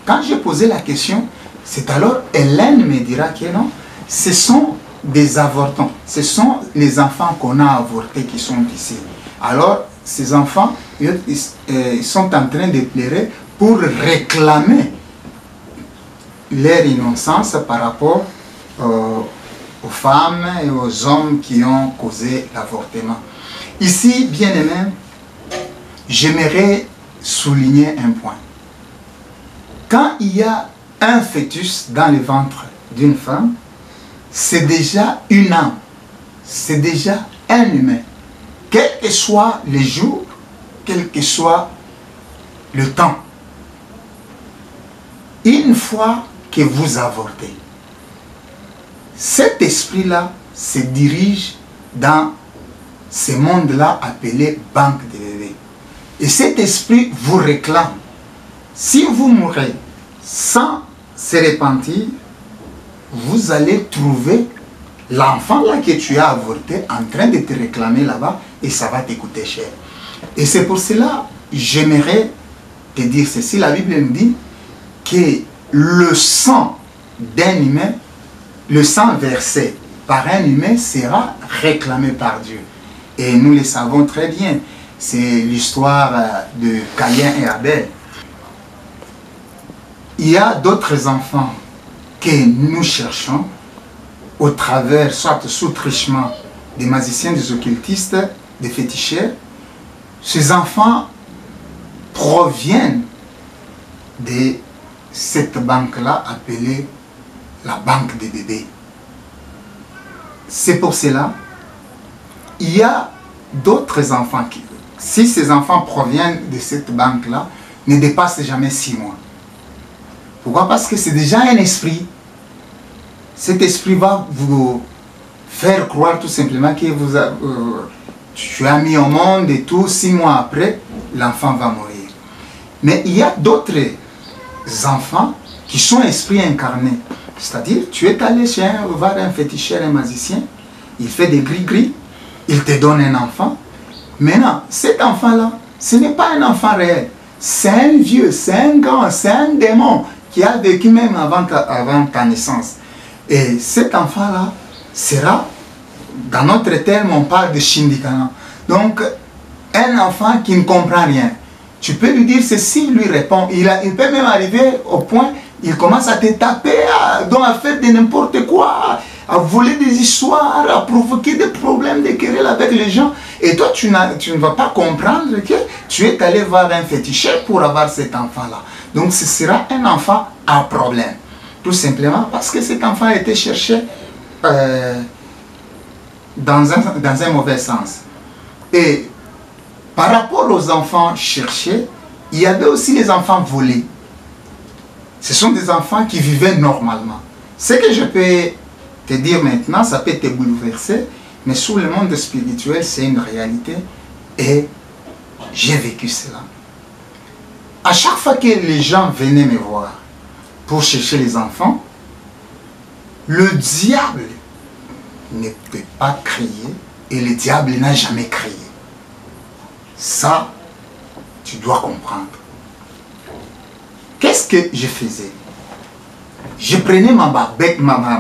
Quand j'ai posé la question, c'est alors Hélène me dira que non, ce sont des avortants, ce sont les enfants qu'on a avortés qui sont ici. Alors, ces enfants, ils sont en train de pleurer pour réclamer leur innocence par rapport aux femmes et aux hommes qui ont causé l'avortement. Ici, bien aimé, j'aimerais souligner un point. Quand il y a un fœtus dans le ventre d'une femme, c'est déjà une âme, c'est déjà un humain. Quel que soit le jour, quel que soit le temps. Une fois que vous avortez, cet esprit-là se dirige dans ce monde-là appelé banque de bébés. Et cet esprit vous réclame. Si vous mourrez sans se repentir, vous allez trouver l'enfant là que tu as avorté en train de te réclamer là-bas et ça va te coûter cher. Et c'est pour cela que j'aimerais te dire ceci. La Bible nous dit que le sang d'un humain, le sang versé par un humain sera réclamé par Dieu. Et nous le savons très bien. C'est l'histoire de Caïn et Abel. il y a d'autres enfants que nous cherchons au travers, soit sous trichement des magiciens, des occultistes, des féticheurs. Ces enfants proviennent de cette banque-là appelée la banque des bébés. C'est pour cela, il y a d'autres enfants qui, si ces enfants proviennent de cette banque-là, ne dépassent jamais 6 mois. Pourquoi? Parce que c'est déjà un esprit. Cet esprit va vous faire croire tout simplement que tu as mis au monde et tout, 6 mois après, l'enfant va mourir. Mais il y a d'autres enfants qui sont esprits incarnés. C'est-à-dire, tu es allé voir un féticheur, un magicien, il fait des gris-gris, il te donne un enfant. Maintenant, cet enfant-là, ce n'est pas un enfant réel. C'est un vieux, c'est un grand, c'est un démon qui a vécu même avant ta naissance. Et cet enfant-là sera, dans notre terme, on parle de Shindikana. Donc, un enfant qui ne comprend rien. Tu peux lui dire ceci, il lui répond. Il peut même arriver au point, il commence à te taper, à faire de n'importe quoi, à voler des histoires, à provoquer des problèmes, des querelles avec les gens. Et toi, tu ne vas pas comprendre que tu es allé voir un féticheur pour avoir cet enfant-là. Donc, ce sera un enfant à problème. Tout simplement parce que cet enfant a été cherché dans un mauvais sens. Et par rapport aux enfants cherchés, il y avait aussi les enfants volés. Ce sont des enfants qui vivaient normalement. Ce que je peux te dire maintenant, ça peut te bouleverser, mais sous le monde spirituel, c'est une réalité et j'ai vécu cela. À chaque fois que les gens venaient me voir pour chercher les enfants, le diable ne peut pas crier et le diable n'a jamais crié. Ça, tu dois comprendre. Qu'est-ce que je faisais? Je prenais ma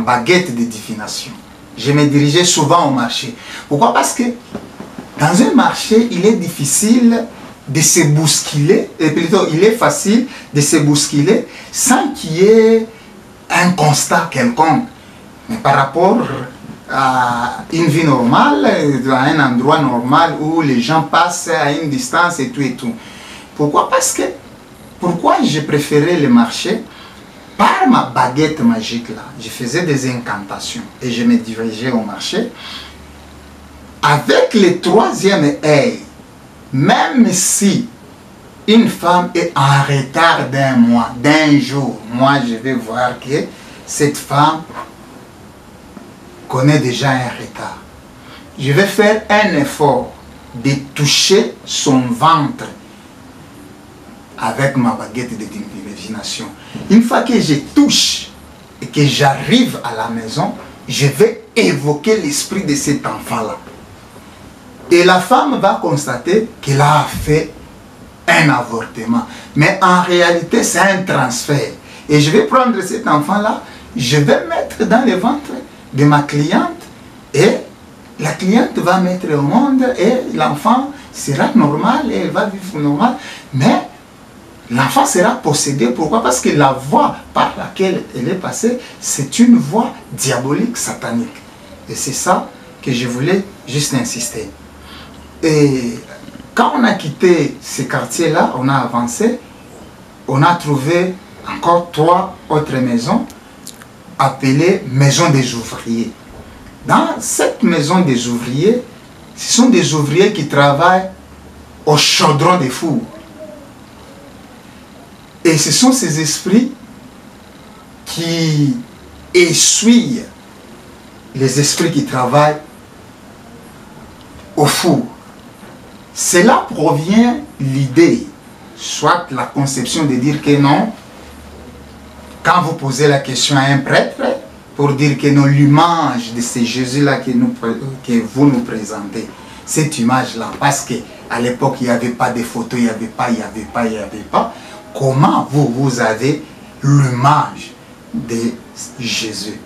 baguette de divination. Je me dirigeais souvent au marché. Pourquoi? Parce que dans un marché, il est difficile de se bousculer, et plutôt il est facile de se bousculer sans qu'il y ait un constat quelconque. Mais par rapport à une vie normale, à un endroit normal où les gens passent à une distance et tout et tout. Pourquoi? Parce que, pourquoi je préférais le marché? Par ma baguette magique là, je faisais des incantations et je me dirigeais au marché. Avec le troisième œil, même si une femme est en retard d'un mois, d'un jour, moi je vais voir que cette femme connaît déjà un retard. Je vais faire un effort de toucher son ventre avec ma baguette de divination. Une fois que je touche et que j'arrive à la maison, je vais évoquer l'esprit de cet enfant-là. Et la femme va constater qu'elle a fait un avortement. Mais en réalité, c'est un transfert. Et je vais prendre cet enfant-là, je vais mettre dans le ventre de ma cliente et la cliente va mettre au monde et l'enfant sera normal et elle va vivre normal. Mais l'enfant sera possédé. Pourquoi? Parce que la voie par laquelle elle est passée, c'est une voie diabolique, satanique. Et c'est ça que je voulais juste insister. Et quand on a quitté ces quartiers-là, on a avancé, on a trouvé encore 3 autres maisons appelées maisons des ouvriers. Dans cette maison des ouvriers, ce sont des ouvriers qui travaillent au chaudron des fours. Et ce sont ces esprits qui essuient les esprits qui travaillent au four. Cela provient l'idée, soit la conception de dire que non, quand vous posez la question à un prêtre, pour dire que non, l'image de ce Jésus-là que vous nous présentez, cette image-là, parce qu'à l'époque, il n'y avait pas de photos, il n'y avait pas, comment vous avez l'image de Jésus?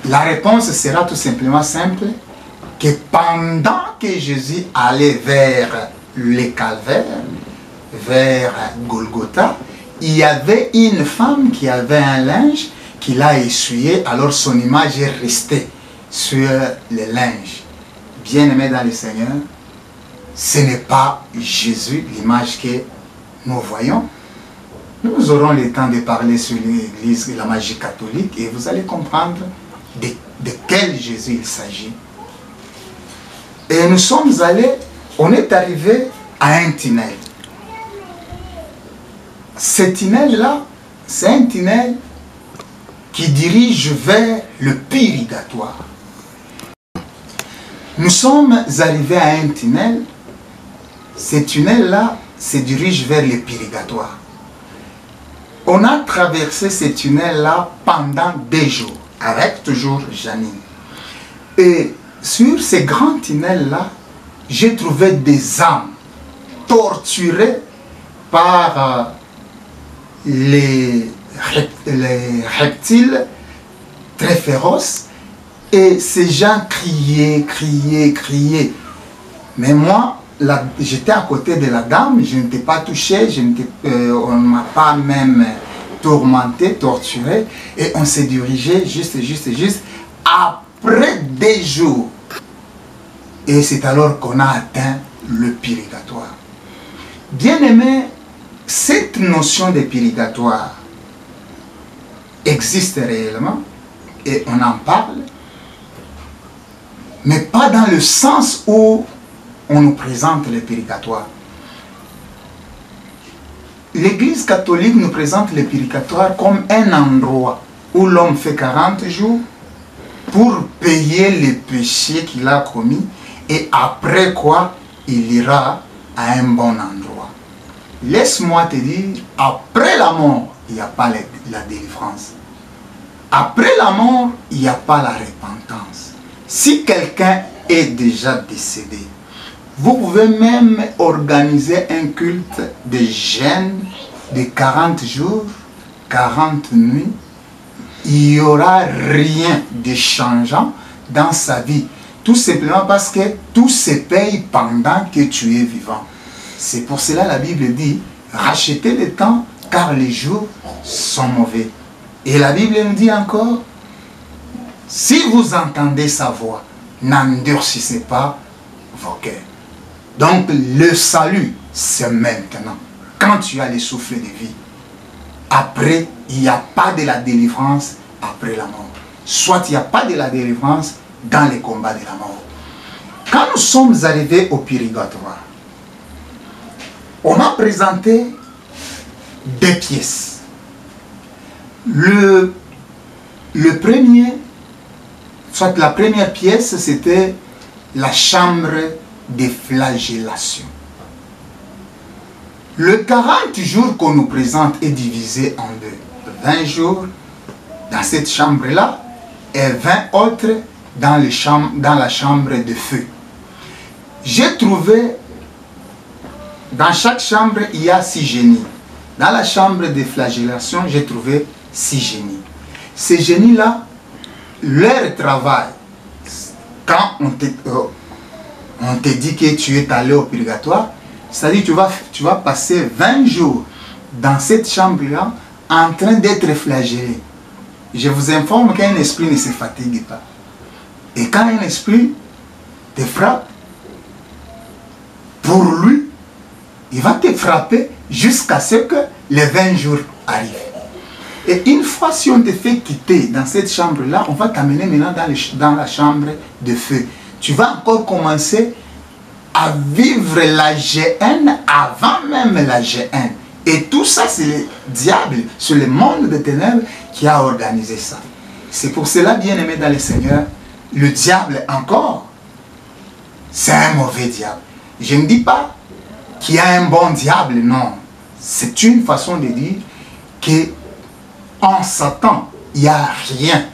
La réponse sera tout simplement simple, que pendant que Jésus allait vers les calvaires, vers Golgotha, il y avait une femme qui avait un linge qu'il a essuyé, alors son image est restée sur le linge. Bien-aimé dans le Seigneur, ce n'est pas Jésus, l'image que nous voyons. Nous aurons le temps de parler sur l'Église et la magie catholique et vous allez comprendre de quel Jésus il s'agit. Et nous sommes allés, on est arrivé à un tunnel. Ce tunnel-là, c'est un tunnel qui dirige vers le purgatoire. Nous sommes arrivés à un tunnel. Ce tunnel-là se dirige vers le purgatoire. On a traversé ce tunnel-là pendant 2 jours, avec toujours Janine. Et sur ces grands tunnels-là, j'ai trouvé des âmes torturées par les reptiles très féroces. Et ces gens criaient, criaient, criaient. Mais moi, j'étais à côté de la dame, je n'étais pas touché, on ne m'a pas même tourmenté, torturé. Et on s'est dirigé juste après 2 jours. Et c'est alors qu'on a atteint le purgatoire. Bien aimé, cette notion de purgatoire existe réellement et on en parle, mais pas dans le sens où on nous présente le purgatoire. L'Église catholique nous présente le purgatoire comme un endroit où l'homme fait 40 jours pour payer les péchés qu'il a commis et après quoi il ira à un bon endroit. Laisse-moi te dire, après la mort, il n'y a pas la délivrance. Après la mort, il n'y a pas la repentance. Si quelqu'un est déjà décédé, vous pouvez même organiser un culte de jeûne de 40 jours, 40 nuits. Il n'y aura rien de changeant dans sa vie. Tout simplement parce que tout se paye pendant que tu es vivant. C'est pour cela la Bible dit, rachetez le temps car les jours sont mauvais. Et la Bible nous dit encore, si vous entendez sa voix, n'endurcissez pas vos cœurs. Donc le salut, c'est maintenant. Quand tu as le souffle de vie, après, il n'y a pas de la délivrance après la mort. Soit il n'y a pas de la délivrance dans les combats de la mort. Quand nous sommes arrivés au purgatoire, on m'a présenté 2 pièces. Le premier, soit la première pièce, c'était la chambre de flagellation. Le 40 jours qu'on nous présente est divisé en 2. 20 jours dans cette chambre-là et 20 autres dans la chambre de feu. J'ai trouvé, dans chaque chambre, il y a 6 génies. Dans la chambre de flagellation, j'ai trouvé 6 génies. Ces génies-là, leur travail, quand on te dit que tu es allé au purgatoire, c'est-à-dire tu vas passer 20 jours dans cette chambre-là en train d'être flagellé. Je vous informe qu'un esprit ne se fatigue pas. Et quand un esprit te frappe, pour lui, il va te frapper jusqu'à ce que les 20 jours arrivent. Et une fois si on te fait quitter dans cette chambre-là, on va t'amener maintenant dans la chambre de feu. Tu vas encore commencer à vivre la GN avant même la GN. Et tout ça, c'est le diable, c'est le monde des ténèbres qui a organisé ça. C'est pour cela, bien aimé dans le Seigneur, le diable encore, c'est un mauvais diable. Je ne dis pas qu'il y a un bon diable, non. C'est une façon de dire qu'en Satan, il n'y a rien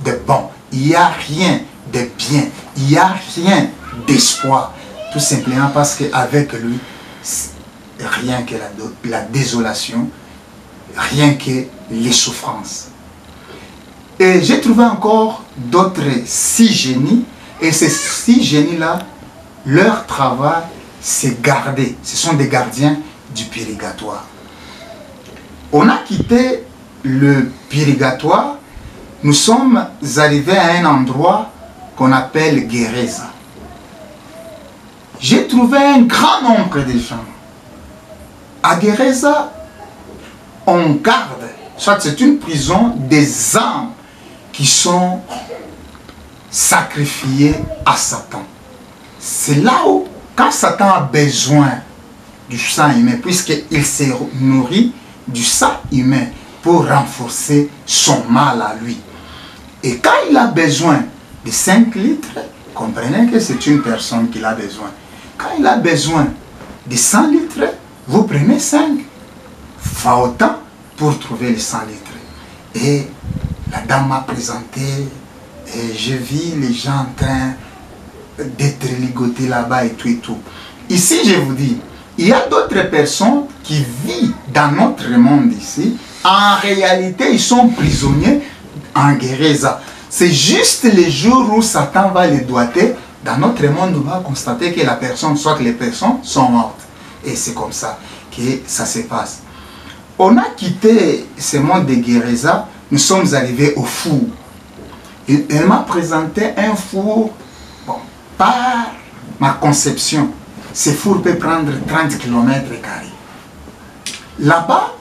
de bon, il n'y a rien de bien, il n'y a rien d'espoir. Tout simplement parce qu'avec lui, rien que la désolation, rien que les souffrances. Et j'ai trouvé encore d'autres 6 génies, et ces 6 génies-là, leur travail, c'est garder. Ce sont des gardiens du purgatoire. On a quitté le purgatoire, nous sommes arrivés à un endroit qu'on appelle Gereza. J'ai trouvé un grand nombre de gens. À Gereza, on garde, soit c'est une prison des âmes qui sont sacrifiées à Satan. C'est là où, quand Satan a besoin du sang humain, puisqu'il se nourrit du sang humain pour renforcer son mal à lui. Et quand il a besoin de 5 litres, comprenez que c'est une personne qui a besoin. Quand il a besoin de 100 litres, vous prenez 5. Fa autant pour trouver les 100 litres. Et la dame m'a présenté, et je vis les gens en train d'être ligotés là-bas et tout et tout. Ici, je vous dis, il y a d'autres personnes qui vivent dans notre monde ici. En réalité, ils sont prisonniers en Gereza. C'est juste les jours où Satan va les doiter. Dans notre monde, on va constater que la personne, soit que les personnes sont mortes. Et c'est comme ça que ça se passe. On a quitté ce monde de Gereza, nous sommes arrivés au four. Elle m'a présenté un four, bon, par ma conception. Ce four peut prendre 30 km². Là-bas,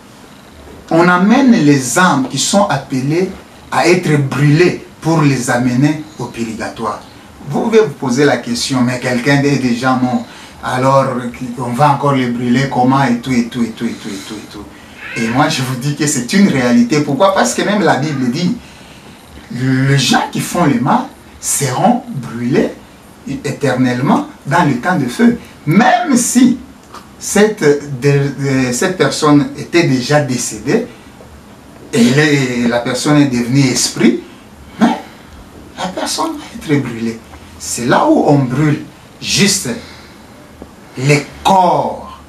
on amène les âmes qui sont appelées à être brûlées pour les amener au purgatoire. Vous pouvez vous poser la question, mais quelqu'un est déjà mort, alors on va encore les brûler comment et tout et tout et tout et tout et tout et tout. Et moi je vous dis que c'est une réalité. Pourquoi? Parce que même la Bible dit, les gens qui font le mal seront brûlés éternellement dans le temps de feu. Même si cette personne était déjà décédée, et la personne est devenue esprit, mais la personne va être brûlée. C'est là où on brûle juste les corps,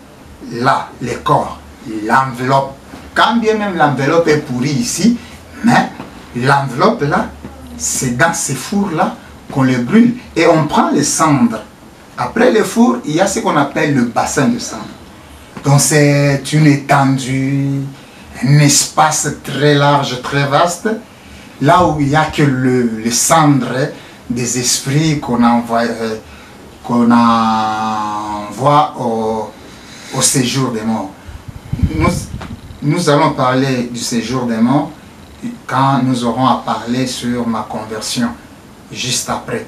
là, les corps, l'enveloppe. Quand bien même l'enveloppe est pourrie ici, mais l'enveloppe là, c'est dans ces fours-là qu'on les brûle. Et on prend les cendres. Après le four, il y a ce qu'on appelle le bassin de cendres. Donc c'est une étendue, un espace très large, très vaste, là où il n'y a que les cendres des esprits qu'on envoie au séjour des morts. Nous allons parler du séjour des morts quand nous aurons à parler sur ma conversion, juste après.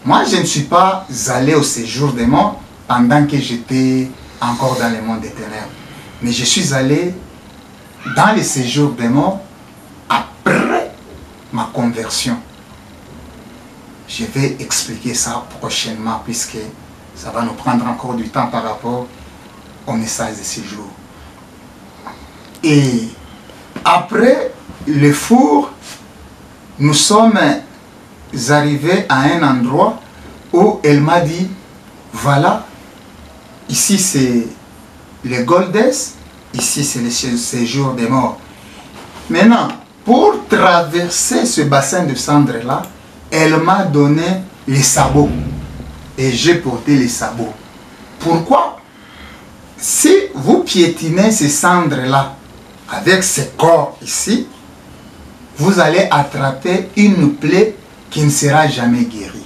Moi, je ne suis pas allé au séjour des morts pendant que j'étais encore dans le monde des ténèbres. Mais je suis allé dans le séjour des morts après ma conversion. Je vais expliquer ça prochainement puisque ça va nous prendre encore du temps par rapport au message de ce jour. Et après le four, nous sommes arrivés à un endroit où elle m'a dit, voilà, ici c'est le Goldes, ici c'est le séjour des morts. Maintenant, pour traverser ce bassin de cendres là, elle m'a donné les sabots. Et j'ai porté les sabots. Pourquoi? Si vous piétinez ces cendres là, avec ces corps ici, vous allez attraper une plaie qui ne sera jamais guérie.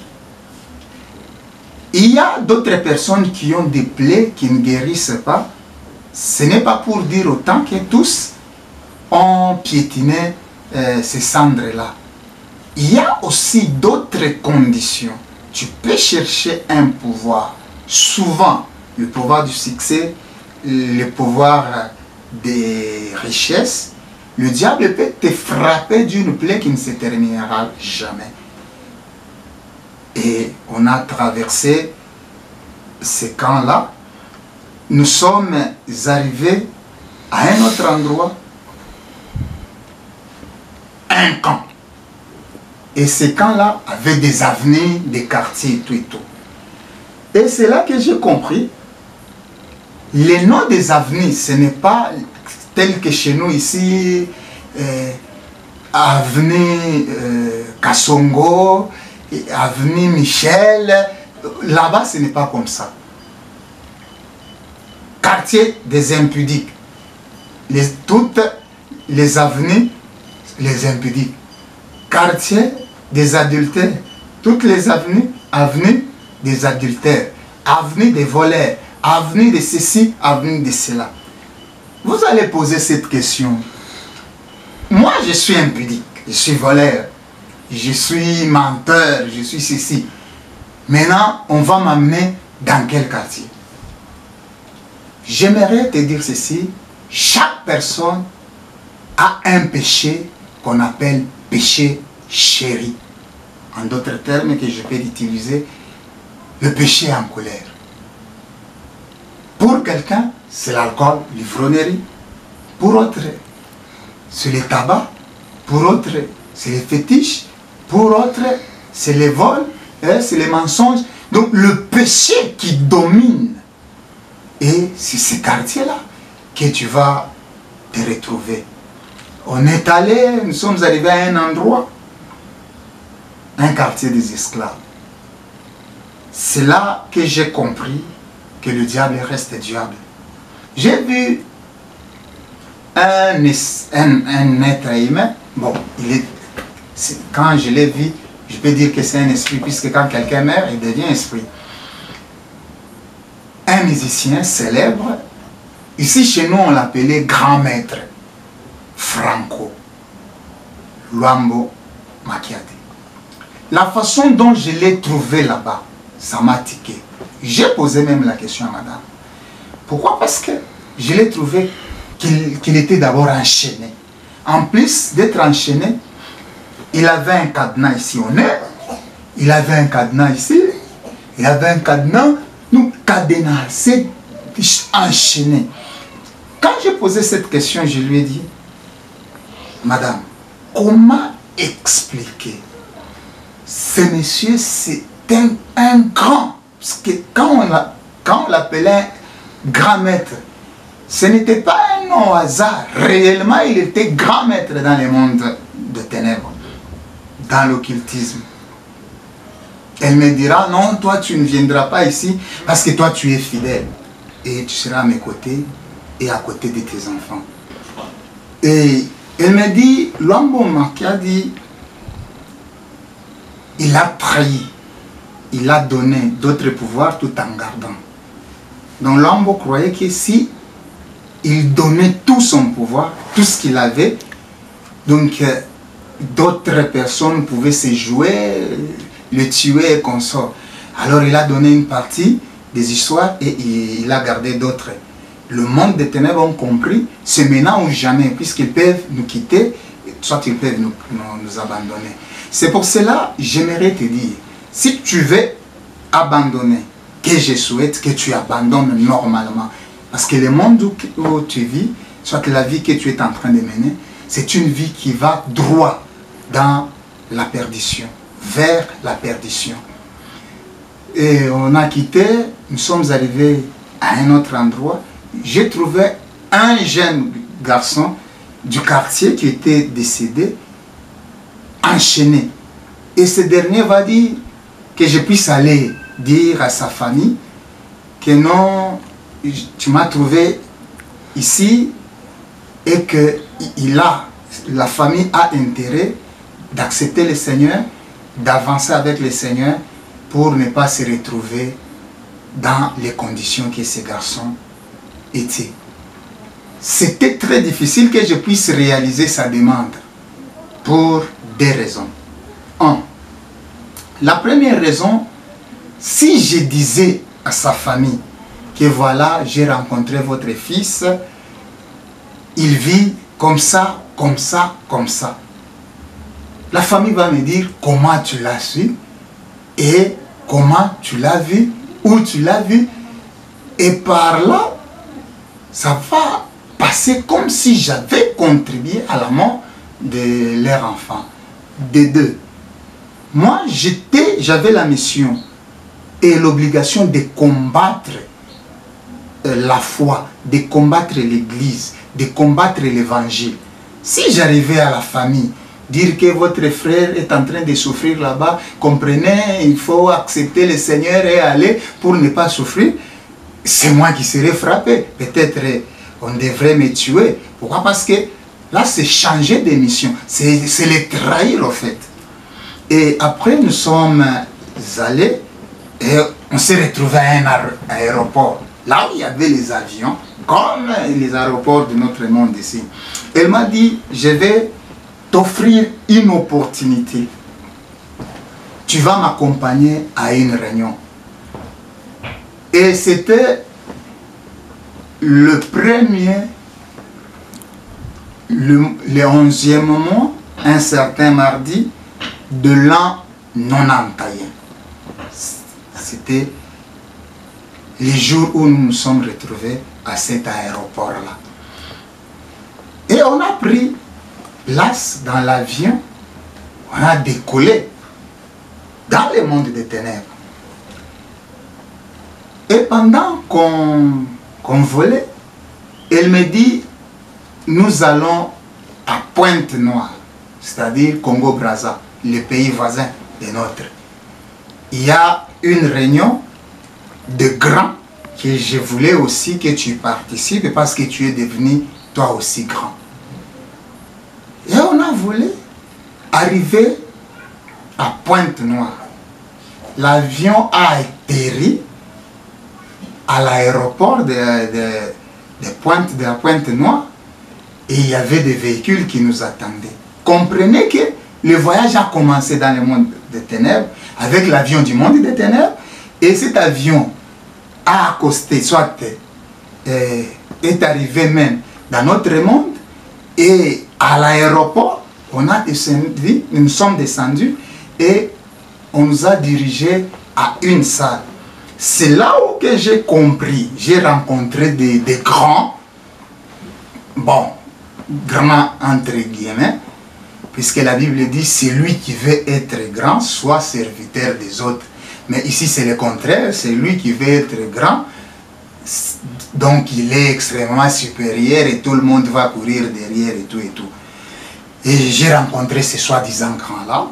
Il y a d'autres personnes qui ont des plaies qui ne guérissent pas. Ce n'est pas pour dire autant que tous ont piétiné ces cendres-là. Il y a aussi d'autres conditions. Tu peux chercher un pouvoir. Souvent, le pouvoir du succès, le pouvoir des richesses. Le diable peut te frapper d'une plaie qui ne se terminera jamais. Et on a traversé ces camps-là. Nous sommes arrivés à un autre endroit, un camp. Et ces camps-là avaient des avenues, des quartiers et tout et tout. Et c'est là que j'ai compris, les noms des avenues, ce n'est pas tel que chez nous ici, avenue Kassongo, avenue Michel. Là-bas, ce n'est pas comme ça. Quartier des impudiques. Toutes les avenues, les impudiques. Quartier des adultères, toutes les avenues, avenues des adultères, avenues des voleurs, avenues de ceci, avenues de cela. Vous allez poser cette question. Moi, je suis impudique, je suis voleur, je suis menteur, je suis ceci. Maintenant, on va m'amener dans quel quartier? J'aimerais te dire ceci, chaque personne a un péché qu'on appelle péché chéri. En d'autres termes que je peux utiliser, le péché en colère. Pour quelqu'un, c'est l'alcool, l'ivrognerie. Pour autre, c'est le tabac. Pour autre, c'est les fétiches. Pour autre, c'est les vols, c'est les mensonges. Donc le péché qui domine. Et c'est ces quartiers-là que tu vas te retrouver. On est allé, nous sommes arrivés à un endroit, un quartier des esclaves. C'est là que j'ai compris que le diable reste diable. J'ai vu un être humain, bon, quand je l'ai vu, je peux dire que c'est un esprit, puisque quand quelqu'un meurt, il devient esprit. Un musicien célèbre, ici chez nous on l'appelait grand maître, Franco Luambo Makiadi. La façon dont je l'ai trouvé là-bas, ça m'a tiqué. J'ai posé même la question à madame. Pourquoi? Parce que je l'ai trouvé qu'il était d'abord enchaîné. En plus d'être enchaîné, il avait un cadenas ici au nez, il avait un cadenas ici, il avait un cadenas, donc cadenassé, enchaîné. Quand j'ai posé cette question, je lui ai dit, madame, comment expliquer? Ce monsieur, c'est un grand, parce que quand on l'appelait grand maître, ce n'était pas un nom au hasard. Réellement, il était grand maître dans le monde de ténèbres, dans l'occultisme. Elle me dira, non, toi tu ne viendras pas ici parce que toi tu es fidèle. Et tu seras à mes côtés et à côté de tes enfants. Et elle me dit, Luambo Makiadi, il a trahi, il a donné d'autres pouvoirs tout en gardant. Donc Luambo croyait que si il donnait tout son pouvoir, tout ce qu'il avait, donc d'autres personnes pouvaient se jouer, le tuer et consort. Alors il a donné une partie des histoires et il a gardé d'autres. Le monde des ténèbres ont compris, c'est maintenant ou jamais, puisqu'ils peuvent nous quitter, soit ils peuvent nous abandonner. C'est pour cela, j'aimerais te dire, si tu veux abandonner, que je souhaite que tu abandonnes normalement. Parce que le monde où tu vis, soit la vie que tu es en train de mener, c'est une vie qui va droit dans la perdition, vers la perdition. Et on a quitté, nous sommes arrivés à un autre endroit. J'ai trouvé un jeune garçon du quartier qui était décédé, enchaîné. Et ce dernier va dire que je puisse aller dire à sa famille que non, tu m'as trouvé ici et que la famille a intérêt d'accepter le Seigneur, d'avancer avec le Seigneur pour ne pas se retrouver dans les conditions que ces garçons étaient. C'était très difficile que je puisse réaliser sa demande pour deux raisons. La première raison, si je disais à sa famille que voilà, j'ai rencontré votre fils, il vit comme ça, comme ça, comme ça. La famille va me dire comment tu l'as su et comment tu l'as vu, où tu l'as vu. Et par là, ça va passer comme si j'avais contribué à la mort de leur enfant. Des deux. Moi, j'avais la mission et l'obligation de combattre la foi, de combattre l'église, de combattre l'évangile. Si j'arrivais à la famille, dire que votre frère est en train de souffrir là-bas, comprenez, il faut accepter le Seigneur et aller pour ne pas souffrir, c'est moi qui serais frappé. Peut-être on devrait me tuer. Pourquoi? Parce que Là, c'est changer de mission. C'est les trahir, en fait. Et après, nous sommes allés et on s'est retrouvés à un aéroport. Là où il y avait les avions, comme les aéroports de notre monde ici. Elle m'a dit, je vais t'offrir une opportunité. Tu vas m'accompagner à une réunion. Et c'était le 11e mois, un certain mardi de l'an 90. C'était les jours où nous nous sommes retrouvés à cet aéroport-là. Et on a pris place dans l'avion, on a décollé dans le monde des ténèbres. Et pendant qu'on volait, elle me dit, nous allons à Pointe-Noire, c'est-à-dire Congo-Brazza, le pays voisin de notre. Il y a une réunion de grands que je voulais aussi que tu participes parce que tu es devenu toi aussi grand. Et on a voulu arriver à Pointe-Noire. L'avion a atterri à l'aéroport de la Pointe-Noire et il y avait des véhicules qui nous attendaient. Comprenez que le voyage a commencé dans le monde des ténèbres avec l'avion du monde des ténèbres et cet avion a accosté, soit est arrivé même dans notre monde et à l'aéroport, nous sommes descendus et on nous a dirigés à une salle. C'est là où j'ai compris, j'ai rencontré des grands, bon, grands entre guillemets, puisque la Bible dit, c'est lui qui veut être grand, soit serviteur des autres. Mais ici c'est le contraire, c'est lui qui veut être grand, donc il est extrêmement supérieur et tout le monde va courir derrière et tout et tout. Et j'ai rencontré ces soi-disant grands-là,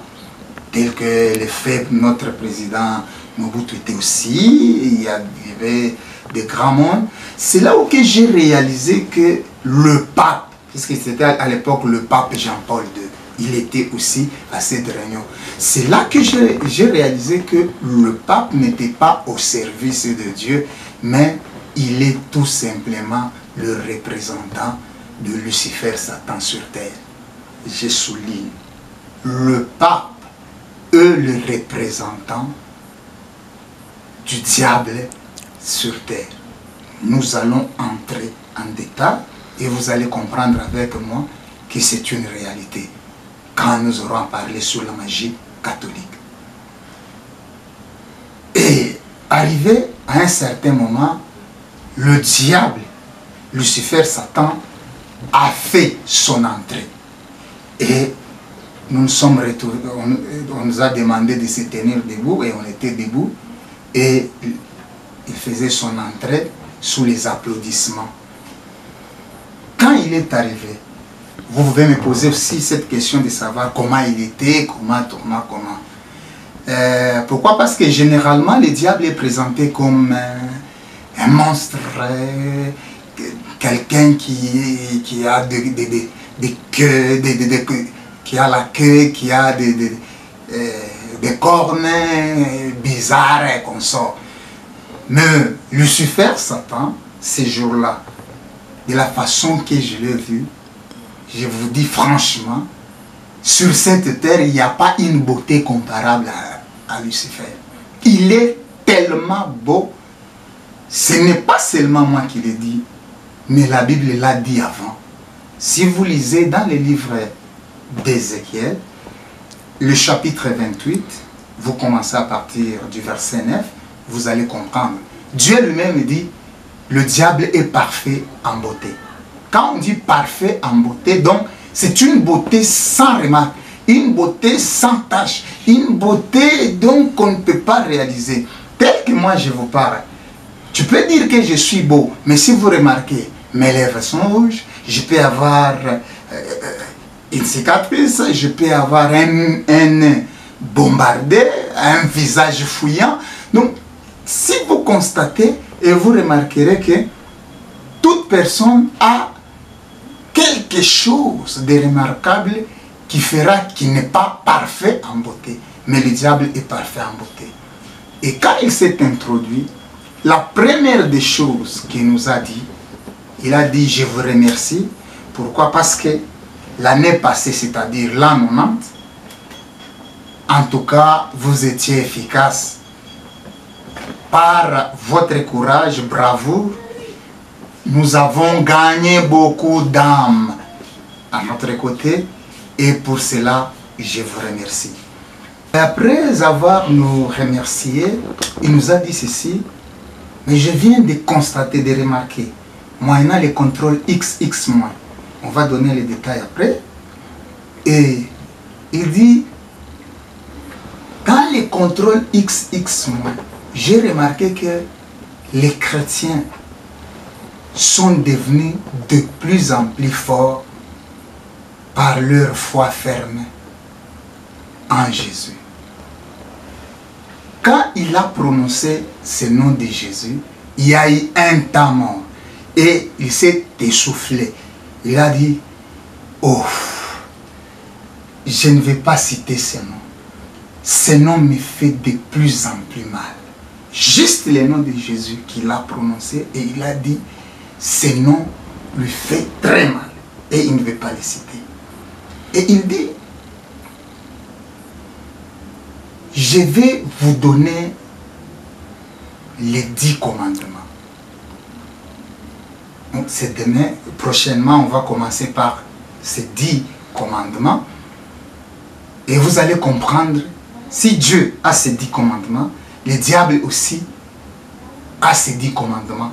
tels que le fait notre président Mobutu était aussi, il y avait des grands mondes. C'est là où j'ai réalisé que le pape, puisque c'était à l'époque le pape Jean-Paul II, il était aussi à cette réunion. C'est là que j'ai réalisé que le pape n'était pas au service de Dieu, mais il est tout simplement le représentant de Lucifer, Satan sur terre. Je souligne, le pape est le représentant du diable sur terre. Nous allons entrer en détail et vous allez comprendre avec moi que c'est une réalité quand nous aurons parlé sur la magie catholique. Et arrivé à un certain moment, le diable, Lucifer, Satan, a fait son entrée. Et nous nous sommes retrouvés, on nous a demandé de se tenir debout et on était debout. Et il faisait son entrée sous les applaudissements. Quand il est arrivé, vous pouvez me poser aussi cette question de savoir comment il était, comment. Pourquoi? Parce que généralement, le diable est présenté comme un monstre, quelqu'un qui a des queues, qui a la queue, qui a des cornes bizarres et comme ça. Mais Lucifer, Satan, ces jours-là, de la façon que je l'ai vu, je vous dis franchement, sur cette terre, il n'y a pas une beauté comparable à Lucifer. Il est tellement beau. Ce n'est pas seulement moi qui l'ai dit, mais la Bible l'a dit avant. Si vous lisez dans le livre d'Ézéchiel, le chapitre 28, vous commencez à partir du verset 9, vous allez comprendre. Dieu lui-même dit, le diable est parfait en beauté. Quand on dit parfait en beauté, donc c'est une beauté sans remarque, une beauté sans tache, une beauté donc qu'on ne peut pas réaliser. Tel que moi je vous parle, tu peux dire que je suis beau, mais si vous remarquez, mes lèvres sont rouges, je peux avoir une cicatrice, je peux avoir un bombardé, un visage fouillant. Donc, si vous constatez, et vous remarquerez que toute personne a quelque chose de remarquable qui fera qu'il n'est pas parfait en beauté. Mais le diable est parfait en beauté. Et quand il s'est introduit, la première des choses qu'il nous a dit, il a dit, je vous remercie. Pourquoi? Parce que l'année passée, c'est-à-dire l'an 90, en tout cas, vous étiez efficace. Par votre courage, bravoure, nous avons gagné beaucoup d'âmes à notre côté. Et pour cela, je vous remercie. Et après avoir nous remercié, il nous a dit ceci. Mais je viens de constater, de remarquer, moyennant les contrôles XX-. On va donner les détails après. Et il dit, dans les contrôles XX-, j'ai remarqué que les chrétiens sont devenus de plus en plus forts par leur foi ferme en Jésus. Quand il a prononcé ce nom de Jésus, il y a eu un temps mort et il s'est essoufflé. Il a dit, oh, je ne vais pas citer ce nom. Ce nom me fait de plus en plus mal. Juste le nom de Jésus qu'il a prononcé et il a dit, ce nom lui fait très mal et il ne veut pas le citer. Et il dit, je vais vous donner les 10 commandements. Donc c'est demain, prochainement on va commencer par ces 10 commandements. Et vous allez comprendre, si Dieu a ces 10 commandements, le diable aussi a ces 10 commandements.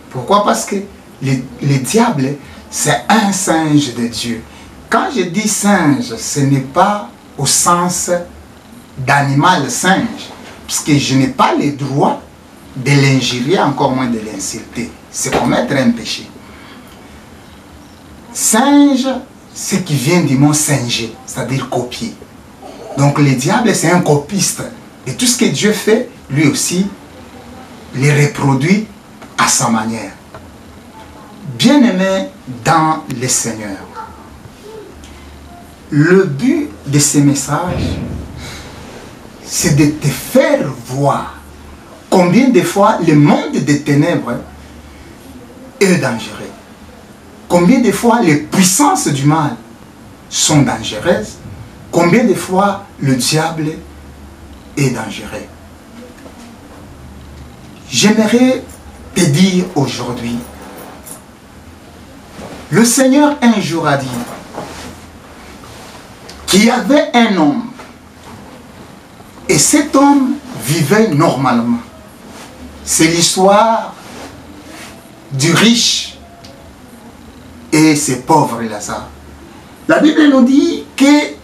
Pourquoi? Parce que le diable, c'est un singe de Dieu. Quand je dis singe, ce n'est pas au sens d'animal singe, puisque je n'ai pas le droit de l'injurier, encore moins de l'insulter. C'est commettre un péché. Singe, ce qui vient du mot singer, c'est-à-dire copier. Donc le diable, c'est un copiste. Et tout ce que Dieu fait, lui aussi, les reproduit à sa manière. Bien-aimé dans le Seigneur, le but de ces messages, c'est de te faire voir combien de fois le monde des ténèbres est dangereux. Combien de fois les puissances du mal sont dangereuses. Combien de fois le diable est dangereux. J'aimerais te dire aujourd'hui, le Seigneur un jour a dit qu'il y avait un homme et cet homme vivait normalement. C'est l'histoire du riche et ses pauvres Lazare. La Bible nous dit que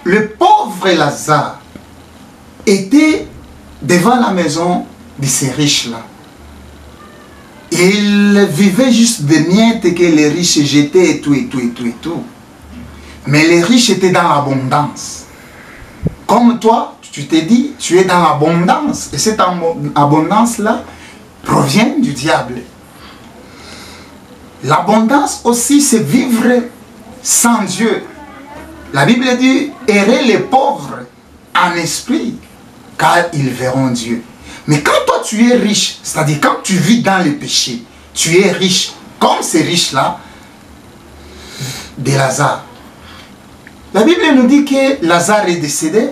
le pauvre Lazare était devant la maison de ces riches-là. Il vivait juste des miettes que les riches jetaient et tout, et tout, et tout, et tout. Mais les riches étaient dans l'abondance. Comme toi, tu t'es dit, tu es dans l'abondance. Et cette abondance-là provient du diable. L'abondance aussi, c'est vivre sans Dieu. La Bible dit, errez les pauvres en esprit, car ils verront Dieu. Mais quand toi tu es riche, c'est-à-dire quand tu vis dans le péché, tu es riche, comme ces riches-là, de Lazare. La Bible nous dit que Lazare est décédé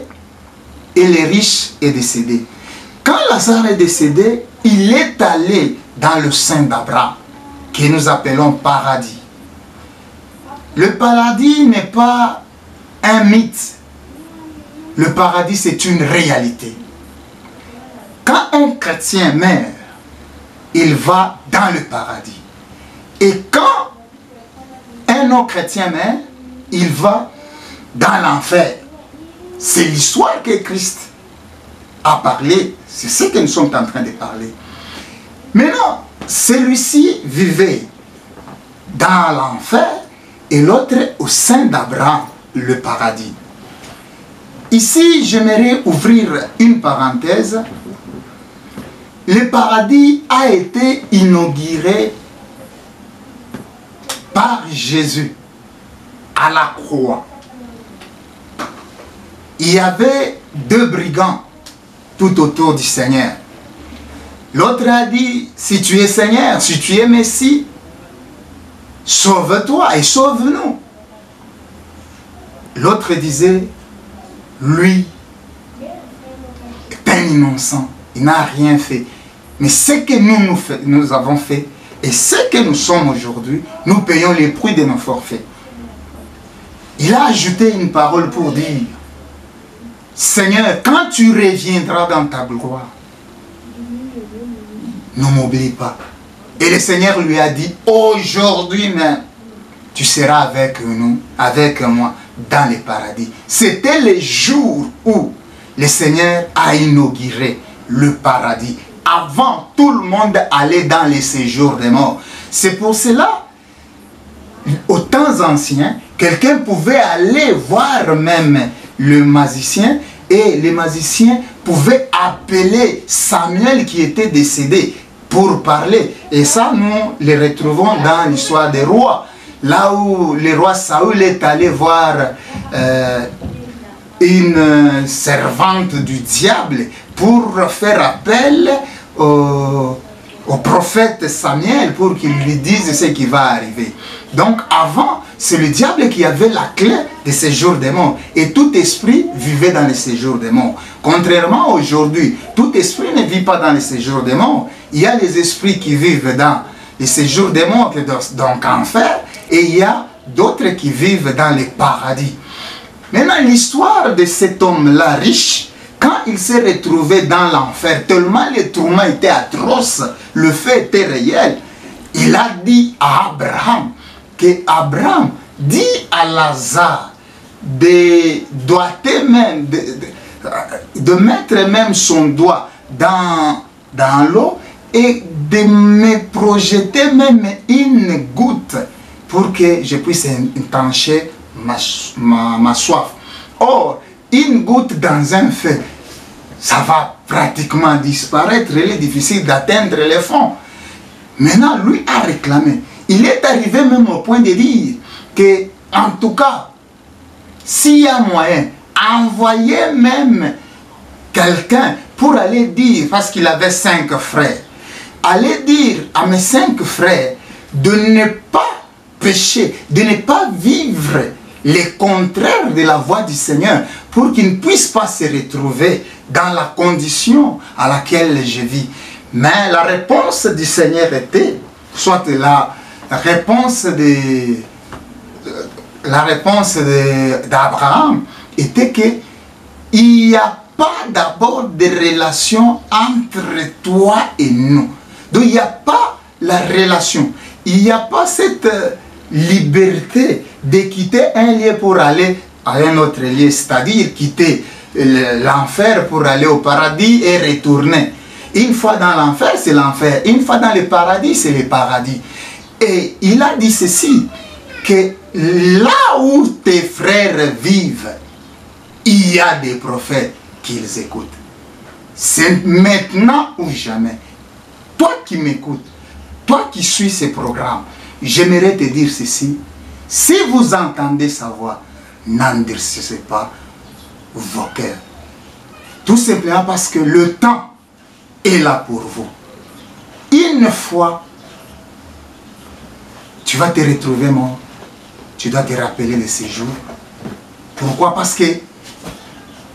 et le riche est décédé. Quand Lazare est décédé, il est allé dans le sein d'Abraham, que nous appelons paradis. Le paradis n'est pas un mythe. Le paradis, c'est une réalité. Quand un chrétien meurt, il va dans le paradis. Et quand un non-chrétien meurt, il va dans l'enfer. C'est l'histoire que Christ a parlé. C'est ce que nous sommes en train de parler. Maintenant, celui-ci vivait dans l'enfer et l'autre au sein d'Abraham, le paradis. Ici, j'aimerais ouvrir une parenthèse. Le paradis a été inauguré par Jésus. à la croix, il y avait deux brigands tout autour du Seigneur. L'autre a dit, si tu es Seigneur, si tu es Messie, sauve-toi et sauve-nous. L'autre disait, lui est un innocent, il n'a rien fait. Mais ce que nous avons fait et ce que nous sommes aujourd'hui, nous payons les prix de nos forfaits. Il a ajouté une parole pour dire, Seigneur, quand tu reviendras dans ta gloire, ne m'oublie pas. Et le Seigneur lui a dit, aujourd'hui même, tu seras avec nous, avec moi, dans le paradis. C'était le jour où le Seigneur a inauguré le paradis. Avant, tout le monde allait dans les séjours des morts. C'est pour cela, aux temps anciens, quelqu'un pouvait aller voir même le magicien, et les magiciens pouvaient appeler Samuel qui était décédé pour parler. Et ça, nous le retrouvons dans l'histoire des rois. Là où le roi Saül est allé voir une servante du diable pour faire appel au prophète Samuel pour qu'il lui dise ce qui va arriver. Donc avant, c'est le diable qui avait la clé des séjours des morts. Et tout esprit vivait dans les séjours des morts. Contrairement aujourd'hui, tout esprit ne vit pas dans les séjours des morts. Il y a les esprits qui vivent dans les séjours des morts, donc enfer, et il y a d'autres qui vivent dans les paradis. Maintenant, l'histoire de cet homme-là riche, quand il s'est retrouvé dans l'enfer, tellement les tourments étaient atroces, le fait était réel, il a dit à Abraham, que Abraham dit à Lazare de doigter même, de mettre même son doigt dans l'eau et de me projeter même une goutte pour que je puisse étancher ma soif. Or, une goutte dans un feu, ça va pratiquement disparaître, il est difficile d'atteindre le fond. Maintenant, lui a réclamé. Il est arrivé même au point de dire que, en tout cas, s'il y a moyen, envoyer même quelqu'un pour aller dire, parce qu'il avait 5 frères, aller dire à mes 5 frères de ne pas pécher, de ne pas vivre les contraires de la voie du Seigneur, pour qu'ils ne puissent pas se retrouver dans la condition à laquelle je vis. Mais la réponse du Seigneur était, soit la réponse d'Abraham était que il n'y a pas d'abord de relation entre toi et nous. Donc il n'y a pas la relation. Il n'y a pas cette liberté de quitter un lieu pour aller à un autre lieu, c'est-à-dire quitter l'enfer pour aller au paradis et retourner. Une fois dans l'enfer, c'est l'enfer. Une fois dans le paradis, c'est le paradis. Et il a dit ceci, que là où tes frères vivent, il y a des prophètes qu'ils écoutent. C'est maintenant ou jamais. Toi qui m'écoutes, toi qui suis ce programme, j'aimerais te dire ceci. Si vous entendez sa voix, n'endurcissez pas vos cœurs. Tout simplement parce que le temps est là pour vous. Une fois, tu vas te retrouver mort. Tu dois te rappeler de ces jours. Pourquoi? Parce que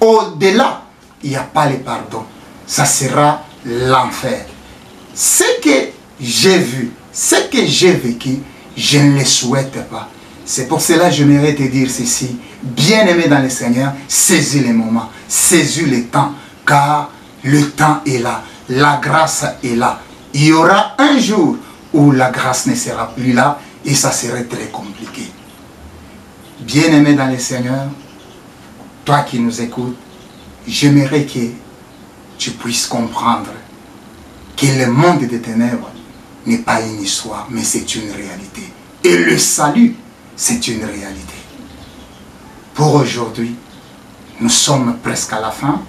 au-delà, il n'y a pas le pardon. Ça sera l'enfer. Ce que j'ai vu, ce que j'ai vécu, je ne le souhaite pas. C'est pour cela que j'aimerais te dire ceci. Bien-aimé dans le Seigneur, saisis les moments, saisis le temps, car le temps est là, la grâce est là. Il y aura un jour où la grâce ne sera plus là et ça serait très compliqué. Bien-aimé dans le Seigneur, toi qui nous écoutes, j'aimerais que tu puisses comprendre que le monde des ténèbres n'est pas une histoire, mais c'est une réalité. Et le salut, c'est une réalité. Pour aujourd'hui, nous sommes presque à la fin.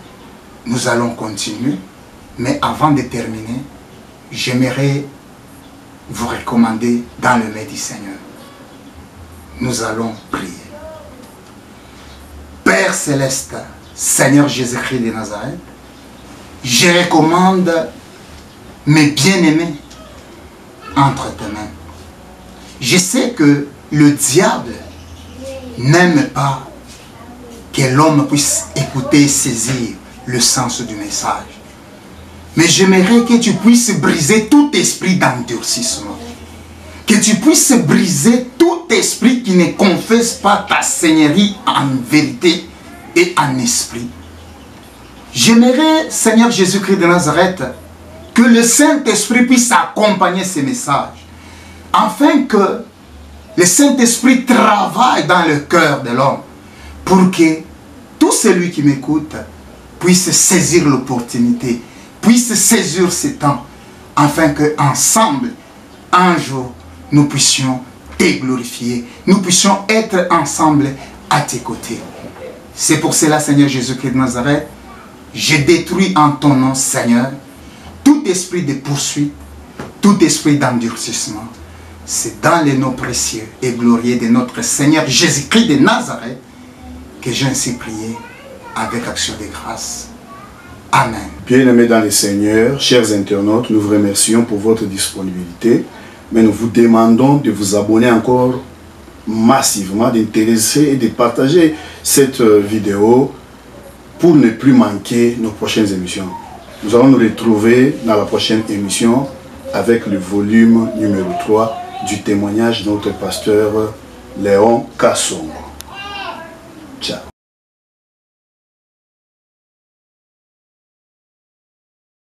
Nous allons continuer. Mais avant de terminer, j'aimerais vous recommander dans le nom du Seigneur. Nous allons prier. Père céleste, Seigneur Jésus-Christ de Nazareth, je recommande mes bien-aimés entre tes mains. Je sais que le diable n'aime pas que l'homme puisse écouter et saisir le sens du message. Mais j'aimerais que tu puisses briser tout esprit d'endurcissement. Que tu puisses briser tout esprit qui ne confesse pas ta Seigneurie en vérité et en esprit. J'aimerais, Seigneur Jésus-Christ de Nazareth, que le Saint-Esprit puisse accompagner ces messages, afin que le Saint-Esprit travaille dans le cœur de l'homme, pour que tout celui qui m'écoute puisse saisir l'opportunité, puisse saisir ce temps, afin qu'ensemble, un jour, nous puissions te glorifier, nous puissions être ensemble à tes côtés. C'est pour cela, Seigneur Jésus-Christ de Nazareth, je détruis en ton nom, Seigneur, tout esprit de poursuite, tout esprit d'endurcissement. C'est dans les noms précieux et glorieux de notre Seigneur Jésus-Christ de Nazareth que j'ai ainsi prié avec action de grâce. Amen. Bien-aimés dans le Seigneur, chers internautes, nous vous remercions pour votre disponibilité, mais nous vous demandons de vous abonner encore massivement, d'intéresser et de partager cette vidéo pour ne plus manquer nos prochaines émissions. Nous allons nous retrouver dans la prochaine émission avec le volume numéro 3 du témoignage de notre pasteur Léon Kassongo. Ciao.